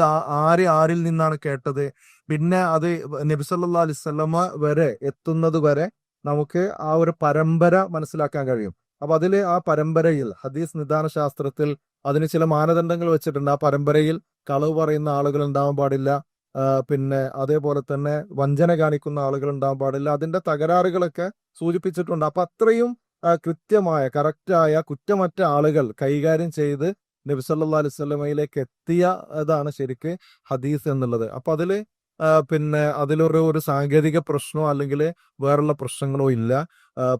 ആരിൽ നിന്നാണ് കേട്ടത്, പിന്നെ അത് നബി സല്ലല്ലാഹു അലൈഹി വസല്ലമ വരെ എത്തുന്നത് വരെ നമുക്ക് ആ ഒരു പരമ്പര മനസ്സിലാക്കാൻ കഴിയും. അപ്പൊ അതിൽ ആ പരമ്പരയിൽ ഹദീസ് നിദാന ശാസ്ത്രത്തിൽ അതിന് ചില മാനദണ്ഡങ്ങൾ വെച്ചിട്ടുണ്ട്. ആ പരമ്പരയിൽ കളവ് പറയുന്ന ആളുകൾ ഉണ്ടാവാൻ പാടില്ല, പിന്നെ അതേപോലെ തന്നെ വഞ്ചന കാണിക്കുന്ന ആളുകൾ ഉണ്ടാവാൻ പാടില്ല. അതിന്റെ തകരാറുകളൊക്കെ സൂചിപ്പിച്ചിട്ടുണ്ട്. അപ്പൊ അത്രയും കൃത്യമായ കറക്റ്റായ കുറ്റമറ്റ ആളുകൾ കൈകാര്യം ചെയ്ത് നബി സല്ലല്ലാഹു അലൈഹി വസല്ലമയിലേക്ക് എത്തിയതാണ് ശരിക്ക് ഹദീസ് എന്നുള്ളത്. അപ്പൊ അതില് പിന്നെ അതിലൊരു സാങ്കേതിക പ്രശ്നമോ അല്ലെങ്കിൽ വേറുള്ള പ്രശ്നങ്ങളോ ഇല്ല.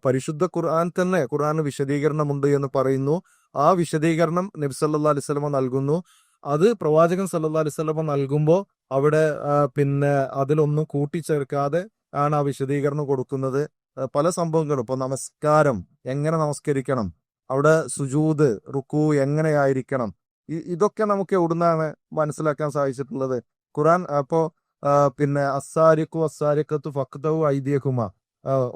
പരിശുദ്ധ ഖുർആൻ തന്നെ, ഖുർആന് വിശദീകരണമുണ്ട് എന്ന് പറയുന്നു. ആ വിശദീകരണം നബി സല്ലല്ലാഹു അലൈഹി വസല്ലമ നൽകുന്നു. അത് പ്രവാചകൻ സല്ലല്ലാഹു അലൈഹി വസല്ലമ നൽകുമ്പോൾ അവിടെ പിന്നെ അതിലൊന്നും കൂട്ടിച്ചേർക്കാതെ ആണ് ആ വിശദീകരണം കൊടുക്കുന്നത്. പല സംഭവങ്ങളും, ഇപ്പൊ നമസ്കാരം എങ്ങനെ നമസ്കരിക്കണം, അവിടെ സുജൂദ് റുക്കൂ എങ്ങനെയായിരിക്കണം, ഇതൊക്കെ നമുക്ക് എവിടുന്നാണ് മനസ്സിലാക്കാൻ സാധിച്ചിട്ടുള്ളത്? ഖുർആൻ അപ്പോ പിന്നെ അസ്സാരിഖു അസ്സാരിഖത്തു ഫഖ്ദഉ ഐദിയകുമ,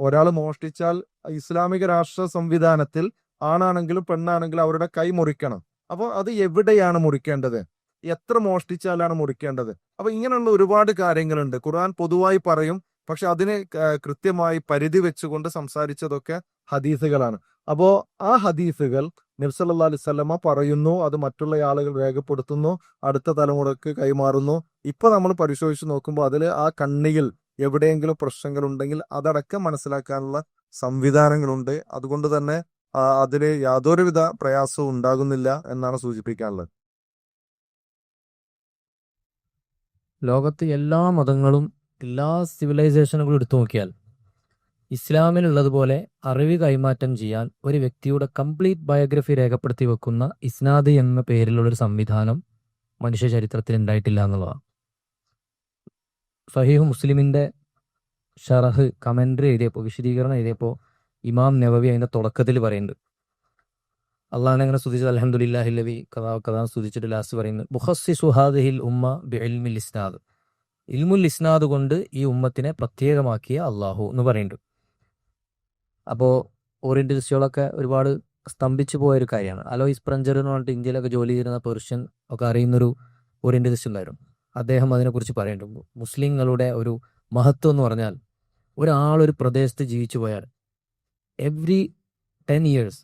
ഒരാൾ മോഷ്ടിച്ചാൽ ഇസ്ലാമിക രാഷ്ട്ര സംവിധാനത്തിൽ ആണാണെങ്കിലും പെണ്ണാണെങ്കിലും അവരുടെ കൈ മുറിക്കണം. അപ്പോൾ അത് എവിടെയാണ് മുറിക്കേണ്ടത്, എത്ര മോഷ്ടിച്ചാലാണ് മുറിക്കേണ്ടത്? അപ്പൊ ഇങ്ങനെയുള്ള ഒരുപാട് കാര്യങ്ങളുണ്ട്. ഖുർആൻ പൊതുവായി പറയും, പക്ഷെ അതിന് കൃത്യമായി പരിധി വെച്ചുകൊണ്ട് സംസാരിച്ചതൊക്കെ ഹദീസുകളാണ്. അപ്പോ ആ ഹദീസുകൾ നബി സല്ലല്ലാഹു അലൈഹി വസല്ലമ പറയുന്നു, അത് മറ്റുള്ള ആളുകൾ രേഖപ്പെടുത്തുന്നു, അടുത്ത തലമുറക്ക് കൈമാറുന്നു. ഇപ്പൊ നമ്മൾ പരിശോധിച്ച് നോക്കുമ്പോൾ അതിൽ ആ കണ്ണിയിൽ എവിടെയെങ്കിലും പ്രശ്നങ്ങൾ ഉണ്ടെങ്കിൽ അതടക്കം മനസ്സിലാക്കാനുള്ള സംവിധാനങ്ങളുണ്ട്. അതുകൊണ്ട് തന്നെ അതിൽ യാതൊരുവിധ പ്രയാസവും ഉണ്ടാകുന്നില്ല എന്നാണ് സൂചിപ്പിക്കാനുള്ളത്. ലോകത്ത് എല്ലാ മതങ്ങളും എല്ലാ സിവിലൈസേഷനുകളും എടുത്തു നോക്കിയാൽ ഇസ്ലാമിലുള്ളതുപോലെ അറിവ് കൈമാറ്റം ചെയ്യാൻ ഒരു വ്യക്തിയുടെ കംപ്ലീറ്റ് ബയോഗ്രഫി രേഖപ്പെടുത്തി വെക്കുന്ന ഇസ്നാദ് എന്ന പേരിലുള്ളൊരു സംവിധാനം മനുഷ്യ ചരിത്രത്തിൽ ഉണ്ടായിട്ടില്ല എന്നുള്ളതാണ്. സഹീഹ് മുസ്ലിമിൻ്റെ ഷറഹ് കമൻട്രി എഴുതിയപ്പോൾ, വിശദീകരണം എഴുതിയപ്പോൾ ഇമാം നവവി അതിൻ്റെ തുടക്കത്തിൽ പറയുന്നുണ്ട്, അള്ളാഹിനെ അങ്ങനെ സ്തുതിച്ചത് അൽഹംദുലില്ലാഹില്ലദി കഥാ സ്തുതിച്ചിട്ട് ലാസ്റ്റ് പറയുന്നത് മുഖസ്സിസു ഹാദിഹിൽ ഉമ്മ ബിഇൽമിൽ ഇസ്നാദ്, ഇൽമുൽ ഇസ്നാദ് കൊണ്ട് ഈ ഉമ്മത്തിനെ പ്രത്യേകമാക്കിയ അള്ളാഹു എന്ന് പറയുന്നുണ്ട്. അപ്പോൾ ഓറിയന്റലിസ്റ്റുകളൊക്കെ ഒരുപാട് സ്തംഭിച്ചു പോയ ഒരു കാര്യമാണ്. അലോയിസ് പ്രഞ്ചർ എന്ന് പറഞ്ഞിട്ട് ഇന്ത്യയിലൊക്കെ ജോലി ചെയ്യുന്ന പേർഷ്യൻ ഒക്കെ അറിയുന്നൊരു ഓറിയന്റലിസ്റ്റ് ഉണ്ടായിരുന്നു. അദ്ദേഹം അതിനെക്കുറിച്ച് പറയുന്നുണ്ട്. മുസ്ലിങ്ങളുടെ ഒരു മഹത്വം എന്ന് പറഞ്ഞാൽ ഒരാളൊരു പ്രദേശത്ത് ജീവിച്ചു പോയാൽ എവ്രി 10 years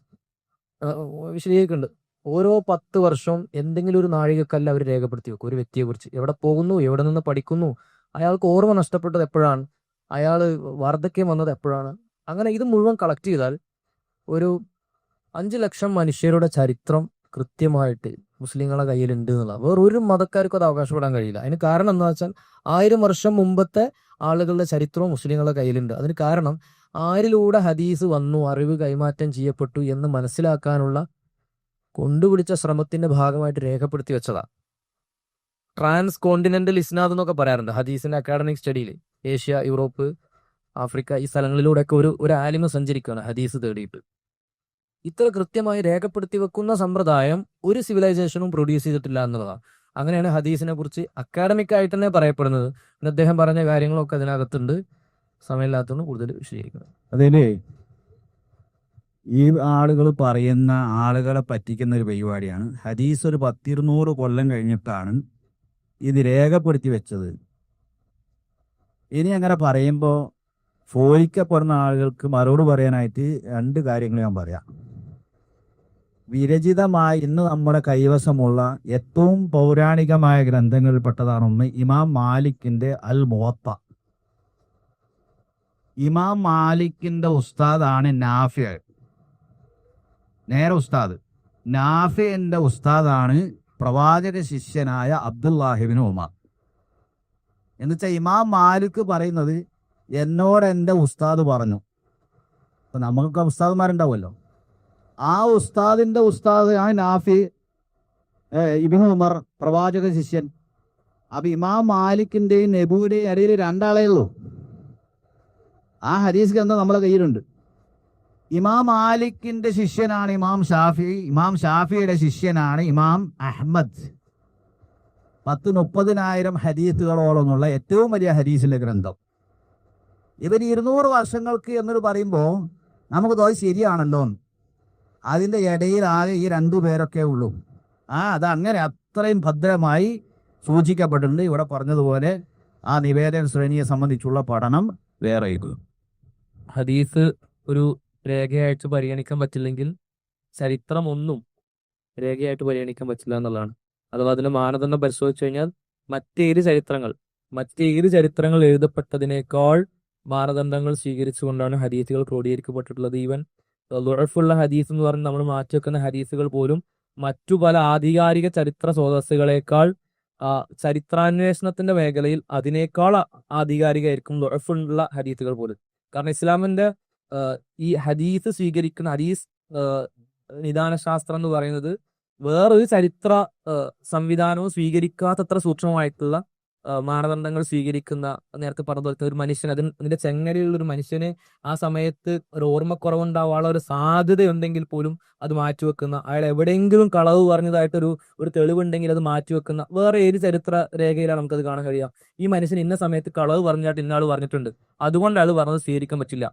വിശദീകരിക്കുന്നുണ്ട്, ഓരോ 10 വർഷവും എന്തെങ്കിലും ഒരു നാഴികക്കല്ല് അവർ രേഖപ്പെടുത്തി വെക്കും ഒരു വ്യക്തിയെക്കുറിച്ച്. എവിടെ പോകുന്നു, എവിടെ നിന്ന് പഠിക്കുന്നു, അയാൾക്ക് ഓർമ്മ നഷ്ടപ്പെട്ടത് എപ്പോഴാണ്, അയാൾ വാർദ്ധക്യം വന്നത് എപ്പോഴാണ്. അങ്ങനെ ഇത് മുഴുവൻ കളക്ട് ചെയ്താൽ ഒരു 5 ലക്ഷം മനുഷ്യരുടെ ചരിത്രം കൃത്യമായിട്ട് മുസ്ലിങ്ങളെ കയ്യിലുണ്ട് എന്നുള്ളത് വേറൊരു മതക്കാർക്കും അത് അവകാശപ്പെടാൻ കഴിയില്ല. അതിന് കാരണം എന്താ വെച്ചാൽ 1000 വർഷം മുമ്പത്തെ ആളുകളുടെ ചരിത്രവും മുസ്ലിങ്ങളുടെ കയ്യിലുണ്ട്. അതിന് കാരണം ആരിലൂടെ ഹദീസ് വന്നു, അറിവ് കൈമാറ്റം ചെയ്യപ്പെട്ടു എന്ന് മനസ്സിലാക്കാനുള്ള കൊണ്ടുപിടിച്ച ശ്രമത്തിന്റെ ഭാഗമായിട്ട് രേഖപ്പെടുത്തി വെച്ചതാ. ട്രാൻസ് കോണ്ടിനെന്റൽ ഇസ്നാദ് എന്നൊക്കെ പറയാറുണ്ട് ഹദീസിന്റെ അക്കാഡമിക് സ്റ്റഡിയിൽ. ഏഷ്യ, യൂറോപ്പ്, ആഫ്രിക്ക ഈ സ്ഥലങ്ങളിലൂടെയൊക്കെ ഒരു ആലിമ സഞ്ചരിക്കുകയാണ് ഹദീസ് തേടിയിട്ട്. ഇത്ര കൃത്യമായി രേഖപ്പെടുത്തി വെക്കുന്ന സമ്പ്രദായം ഒരു സിവിലൈസേഷനും പ്രൊഡ്യൂസ് ചെയ്തിട്ടില്ല എന്നുള്ളതാണ്. അങ്ങനെയാണ് ഹദീസിനെ കുറിച്ച് അക്കാഡമിക് ആയിട്ട് തന്നെ പറയപ്പെടുന്നത്. പിന്നെ അദ്ദേഹം പറഞ്ഞ കാര്യങ്ങളൊക്കെ അതിനകത്തുണ്ട്. സമയമില്ലാത്തതുകൊണ്ട് കൂടുതൽ വിശദീകരിക്കുന്നത്. അതില് ഈ ആളുകൾ പറയുന്ന ആളുകളെ പറ്റിക്കുന്ന ഒരു പരിപാടിയാണ്. ഹദീസ് ഒരു 100-200 കൊല്ലം കഴിഞ്ഞിട്ടാണ് ഇത് രേഖപ്പെടുത്തി വെച്ചത്. ഇനി അങ്ങനെ പറയുമ്പോൾ ഫോലിക്കപ്പെടുന്ന ആളുകൾക്ക് മറുപടി പറയാനായിട്ട് 2 കാര്യങ്ങൾ ഞാൻ പറയാം. വിരചിതമായി ഇന്ന് നമ്മുടെ കൈവശമുള്ള ഏറ്റവും പൗരാണികമായ ഗ്രന്ഥങ്ങളിൽപ്പെട്ടതാണ് ഒന്ന് ഇമാം മാലിക്കിന്റെ അൽ മുവത്ത. ഇമാം മാലിക്കിന്റെ ഉസ്താദാണ് നാഫി. നേരെ ഉസ്താദ് നാഫിന്റെ ഉസ്താദാണ് പ്രവാചക ശിഷ്യനായ അബ്ദുല്ലാഹിബ്നു ഉമർ. എന്നുവെച്ചാൽ ഇമാം മാലിക് പറയുന്നത് എന്നോട് എൻ്റെ ഉസ്താദ് പറഞ്ഞു. അപ്പം നമുക്ക് ഉസ്താദുമാരുണ്ടാവുമല്ലോ, ആ ഉസ്താദിൻ്റെ ഉസ്താദ് ആ നാഫി ഇബ്നു ഉമർ പ്രവാചക ശിഷ്യൻ. അപ്പം ഇമാം മാലിക്കിൻ്റെയും നബൂവിൻ്റെയും ഇടയിൽ 2 ആളേ ഉള്ളൂ. ആ ഹദീസ് ഗ്രന്ഥം നമ്മളെ കയ്യിലുണ്ട്. ഇമാം മാലിക്കിന്റെ ശിഷ്യനാണ് ഇമാം ഷാഫി, ഇമാം ഷാഫിയുടെ ശിഷ്യനാണ് ഇമാം അഹ്മദ്. 10-30,000 ഹദീസുകളോളമുള്ള ഏറ്റവും വലിയ ഹദീസിന്റെ ഗ്രന്ഥം. ഇവർ 200 വർഷങ്ങൾക്ക് എന്നൊരു പറയുമ്പോൾ നമുക്ക് തോന്നി ശരിയാണല്ലോ. അതിൻ്റെ ഇടയിൽ ആകെ ഈ 2 പേരൊക്കെ ഉള്ളൂ. അതങ്ങനെ അത്രയും ഭദ്രമായി സൂചിക്കപ്പെട്ടിട്ടുണ്ട്. ഇവിടെ പറഞ്ഞതുപോലെ ആ നിവേദന ശ്രേണിയെ സംബന്ധിച്ചുള്ള പഠനം വേറെ ഇത്. ഹദീസ് ഒരു രേഖയായിട്ട് പരിഗണിക്കാൻ പറ്റില്ലെങ്കിൽ ചരിത്രം ഒന്നും രേഖയായിട്ട് പരിഗണിക്കാൻ പറ്റില്ല എന്നുള്ളതാണ്. അഥവാ അതിന്റെ മാനദണ്ഡം പരിശോധിച്ചു കഴിഞ്ഞാൽ മറ്റേത് ചരിത്രങ്ങൾ എഴുതപ്പെട്ടതിനേക്കാൾ മാനദണ്ഡങ്ങൾ സ്വീകരിച്ചുകൊണ്ടാണ് ഹദീസുകൾ ക്രോഡീകരിക്കപ്പെട്ടിട്ടുള്ളത്. ഈവൻ ദുഅഫുള്ള ഹദീസ് എന്ന് പറഞ്ഞ് നമ്മൾ മാറ്റിവെക്കുന്ന ഹദീസുകൾ പോലും മറ്റു പല ആധികാരിക ചരിത്ര സ്രോതസ്സുകളേക്കാൾ ചരിത്രാന്വേഷണത്തിന്റെ മേഖലയിൽ അതിനേക്കാൾ ആധികാരികമായിരിക്കും ദുഅഫുള്ള ഹദീസുകൾ പോലും. കാരണം ഇസ്ലാമിന്റെ ഈ ഹദീസ് സ്വീകരിക്കുന്ന ഹദീസ് നിദാന ശാസ്ത്രം എന്ന് പറയുന്നത് വേറൊരു ചരിത്ര സംവിധാനവും സ്വീകരിക്കാത്തത്ര സൂക്ഷ്മമായിട്ടുള്ള മാനദണ്ഡങ്ങൾ സ്വീകരിക്കുന്ന, നേരത്തെ പറഞ്ഞ ഒരു മനുഷ്യൻ അതിന്റെ ചെങ്ങലയുള്ള ഒരു മനുഷ്യന് ആ സമയത്ത് ഒരു ഓർമ്മക്കുറവുണ്ടാവാനുള്ള ഒരു സാധ്യതയുണ്ടെങ്കിൽ പോലും അത് മാറ്റിവെക്കുന്ന, അയാൾ എവിടെയെങ്കിലും കളവ് പറഞ്ഞതായിട്ടൊരു തെളിവുണ്ടെങ്കിൽ അത് മാറ്റിവെക്കുന്ന വേറെ ഏത് ചരിത്ര രേഖയിലാണ് നമുക്കത് കാണാൻ കഴിയുക. ഈ മനുഷ്യൻ ഇന്ന സമയത്ത് കളവ് പറഞ്ഞായിട്ട് ഇന്ന ആൾ പറഞ്ഞിട്ടുണ്ട്, അതുകൊണ്ട് അയാൾ പറഞ്ഞത് സ്വീകരിക്കാൻ പറ്റില്ല.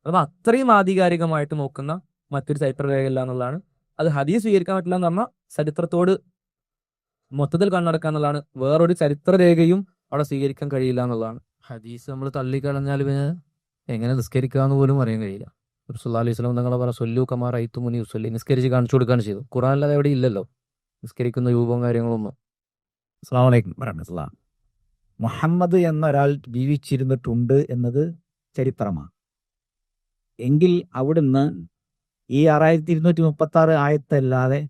അപ്പൊ അത്രയും ആധികാരികമായിട്ട് നോക്കുന്ന മറ്റൊരു ചരിത്ര രേഖയില്ല എന്നുള്ളതാണ്. അത് ഹദീസ് സ്വീകരിക്കാൻ പറ്റില്ല എന്ന് പറഞ്ഞാൽ ചരിത്രത്തോട് മൊത്തത്തിൽ കണ്ണടക്കുക എന്നുള്ളതാണ്. വേറൊരു ചരിത്ര രേഖയും അവിടെ സ്വീകരിക്കാൻ കഴിയില്ല എന്നുള്ളതാണ്. ഹദീസ് നമ്മൾ തള്ളിക്കളഞ്ഞാൽ പിന്നെ എങ്ങനെ നിസ്കരിക്കാന്ന് പോലും അറിയാൻ കഴിയില്ല. റസൂലുള്ളാഹി അലൈഹി വസല്ലം തങ്ങളെ പറ സൊല്ലു കമാ റഅയ്തുമുനി ഉസല്ലി, നിസ്കരിച്ച് കാണിച്ചു കൊടുക്കുകയാണ് ചെയ്തു. ഖുർആനിൽ അത് എവിടെ ഇല്ലല്ലോ നിസ്കരിക്കുന്ന രൂപവും കാര്യങ്ങളൊന്നും. അസ്സലാമു അലൈക്കും വറഹ്മത്തുള്ളാഹി. മുഹമ്മദ് എന്നൊരാൾ ജീവിച്ചിരുന്നിട്ടുണ്ട് എന്നത് ചരിത്രമാണ്. എങ്കിൽ അവിടുന്ന് ഈ 6236 ആയത്തല്ലാതെ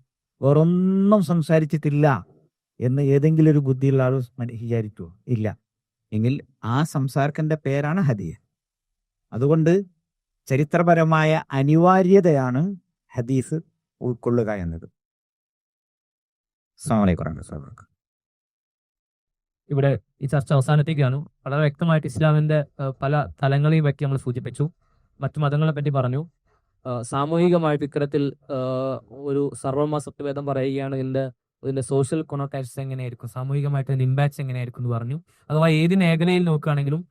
വേറൊന്നും സംസാരിച്ചിട്ടില്ല എന്ന് ഏതെങ്കിലും ഒരു ബുദ്ധിയുള്ള ആൾ വിചാരിക്കുമോ? ഇല്ല. എങ്കിൽ ആ സംസാരക്കൻ്റെ പേരാണ് ഹദീസ്. അതുകൊണ്ട് ചരിത്രപരമായ അനിവാര്യതയാണ് ഹദീസ് ഉൾക്കൊള്ളുക എന്നത്. അസ്സലാമു അലൈക്കും വറഹ്മത്തുള്ളാഹി. ഇവിടെ ഈ ചർച്ച അവസാനത്തേക്കാണ്. വളരെ വ്യക്തമായിട്ട് ഇസ്ലാമിന്റെ പല തലങ്ങളെയും പറ്റി നമ്മൾ സൂചിപ്പിച്ചു, മറ്റു മതങ്ങളെ പറ്റി പറഞ്ഞു. സാമൂഹികമായിട്ട് ഇത്തരത്തിൽ ഒരു സർവ്വമത സത്യവേദം പറയുകയാണ് ഇതിന്റെ സോഷ്യൽ കൊണോട്ടേഷൻസ് എങ്ങനെയായിരിക്കും, സാമൂഹികമായിട്ട് അതിന്റെ ഇമ്പാക്ട്സ് എങ്ങനെയായിരിക്കും എന്ന് പറഞ്ഞു. അഥവാ ഏത് മേഖലയിൽ നോക്കുകയാണെങ്കിലും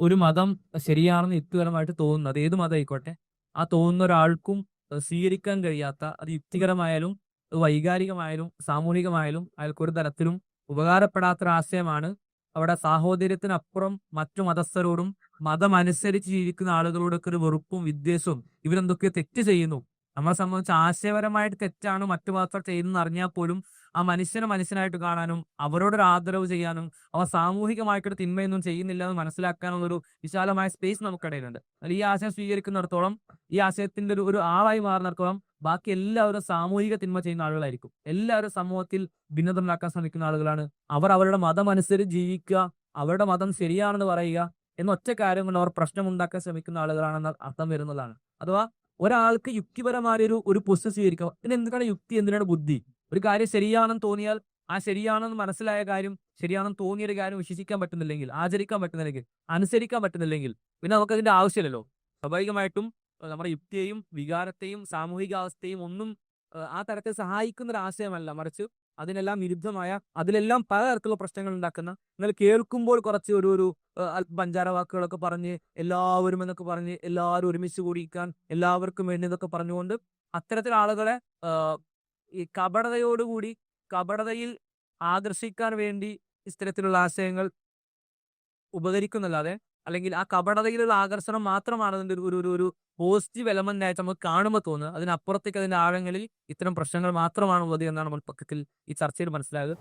ഒരു മതം ശരിയാണെന്ന് യുക്തിപരമായിട്ട് തോന്നുന്നത്, അത് ഏത് മതം ആയിക്കോട്ടെ, ആ തോന്നുന്ന ഒരാൾക്കും സ്വീകരിക്കാൻ കഴിയാത്ത, അത് യുക്തികരമായാലും അത് വൈകാരികമായാലും സാമൂഹികമായാലും അയാൾക്ക് ഒരു തരത്തിലും ഉപകാരപ്പെടാത്തൊരാശയമാണ് അവിടെ സാഹോദര്യത്തിനപ്പുറം മറ്റു മതസ്ഥരോടും മതമനുസരിച്ച് ജീവിക്കുന്ന ആളുകളോടൊക്കെ ഒരു വെറുപ്പും വിദ്വേഷവും, ഇവരെന്തൊക്കെയോ തെറ്റ് ചെയ്യുന്നു, നമ്മളെ സംബന്ധിച്ച് ആശയപരമായിട്ട് തെറ്റാണ് മറ്റു മതസ്ഥർ ചെയ്യുന്നത് അറിഞ്ഞാൽ പോലും ആ മനുഷ്യനെ മനുഷ്യനായിട്ട് കാണാനും അവരോടൊരു ആദരവ് ചെയ്യാനും അവ സാമൂഹികമായിട്ടൊരു തിന്മയൊന്നും ചെയ്യുന്നില്ല എന്ന് മനസ്സിലാക്കാനുള്ള ഒരു വിശാലമായ സ്പേസ് നമുക്കിടയിലുണ്ട്. ഈ ആശയം സ്വീകരിക്കുന്നിടത്തോളം, ഈ ആശയത്തിന്റെ ഒരു ആളായി മാറുന്നിടത്തോളം ബാക്കി എല്ലാവരും സാമൂഹിക തിന്മ ചെയ്യുന്ന ആളുകളായിരിക്കും. എല്ലാവരും സമൂഹത്തിൽ ഭിന്നത ഉണ്ടാക്കാൻ ശ്രമിക്കുന്ന ആളുകളാണ്. അവർ അവരുടെ മതം അനുസരിച്ച് ജീവിക്കുക, അവരുടെ മതം ശരിയാണെന്ന് പറയുക എന്ന ഒറ്റ കാര്യം കൊണ്ട് അവർ പ്രശ്നം ഉണ്ടാക്കാൻ ശ്രമിക്കുന്ന ആളുകളാണെന്ന് അർത്ഥം വരുന്നതാണ്. അഥവാ ഒരാൾക്ക് യുക്തിപരമായ ഒരു പൊസിഷൻ സ്വീകരിക്കുക. പിന്നെ എന്തിനാണ് യുക്തി, എന്തിനാണ് ബുദ്ധി? ഒരു കാര്യം ശരിയാണെന്ന് തോന്നിയാൽ ആ ശരിയാണെന്ന് മനസ്സിലായ കാര്യം, ശരിയാണെന്ന് തോന്നിയൊരു കാര്യം വിശ്വസിക്കാൻ പറ്റുന്നില്ലെങ്കിൽ, ആചരിക്കാൻ പറ്റുന്നില്ലെങ്കിൽ, അനുസരിക്കാൻ പറ്റുന്നില്ലെങ്കിൽ പിന്നെ നമുക്കതിന്റെ ആവശ്യമില്ലല്ലോ. സ്വാഭാവികമായിട്ടും നമ്മുടെ യുക്തിയെയും വികാരത്തെയും സാമൂഹിക അവസ്ഥയും ഒന്നും ആ തരത്തിൽ സഹായിക്കുന്ന ഒരു ആശയമല്ല, മറിച്ച് അതിനെല്ലാം വിരുദ്ധമായ, അതിലെല്ലാം പലതരത്തിലുള്ള പ്രശ്നങ്ങൾ ഉണ്ടാക്കുന്ന, എന്നാൽ കേൾക്കുമ്പോൾ കുറച്ച് ഒരു പഞ്ചാര വാക്കുകളൊക്കെ പറഞ്ഞ് എല്ലാവരും എന്നൊക്കെ പറഞ്ഞ് എല്ലാവരും ഒരുമിച്ച് കൂടിക്കാൻ, എല്ലാവർക്കും വേണ്ടി എന്നൊക്കെ പറഞ്ഞുകൊണ്ട് അത്തരത്തിൽ ആളുകളെ ഈ കപടതയിൽ ആകർഷിക്കാൻ വേണ്ടി ഇത്തരത്തിലുള്ള ആശയങ്ങൾ ഉപകരിക്കുന്നല്ലാതെ, അല്ലെങ്കിൽ ആ കപടതയിലുള്ള ആകർഷണം മാത്രമാണ് അതിന്റെ ഒരു പോസിറ്റീവ് എലമെന്റ് ആയിട്ട് നമുക്ക് കാണുമ്പോൾ തോന്നുന്നത്. അതിനപ്പുറത്തേക്ക് അതിന്റെ ആഴങ്ങളിൽ ഇത്തരം പ്രശ്നങ്ങൾ മാത്രമാണുള്ളത് എന്നാണ് നമ്മൾ പക്കത്തിൽ ഈ ചർച്ചയിൽ മനസ്സിലായത്.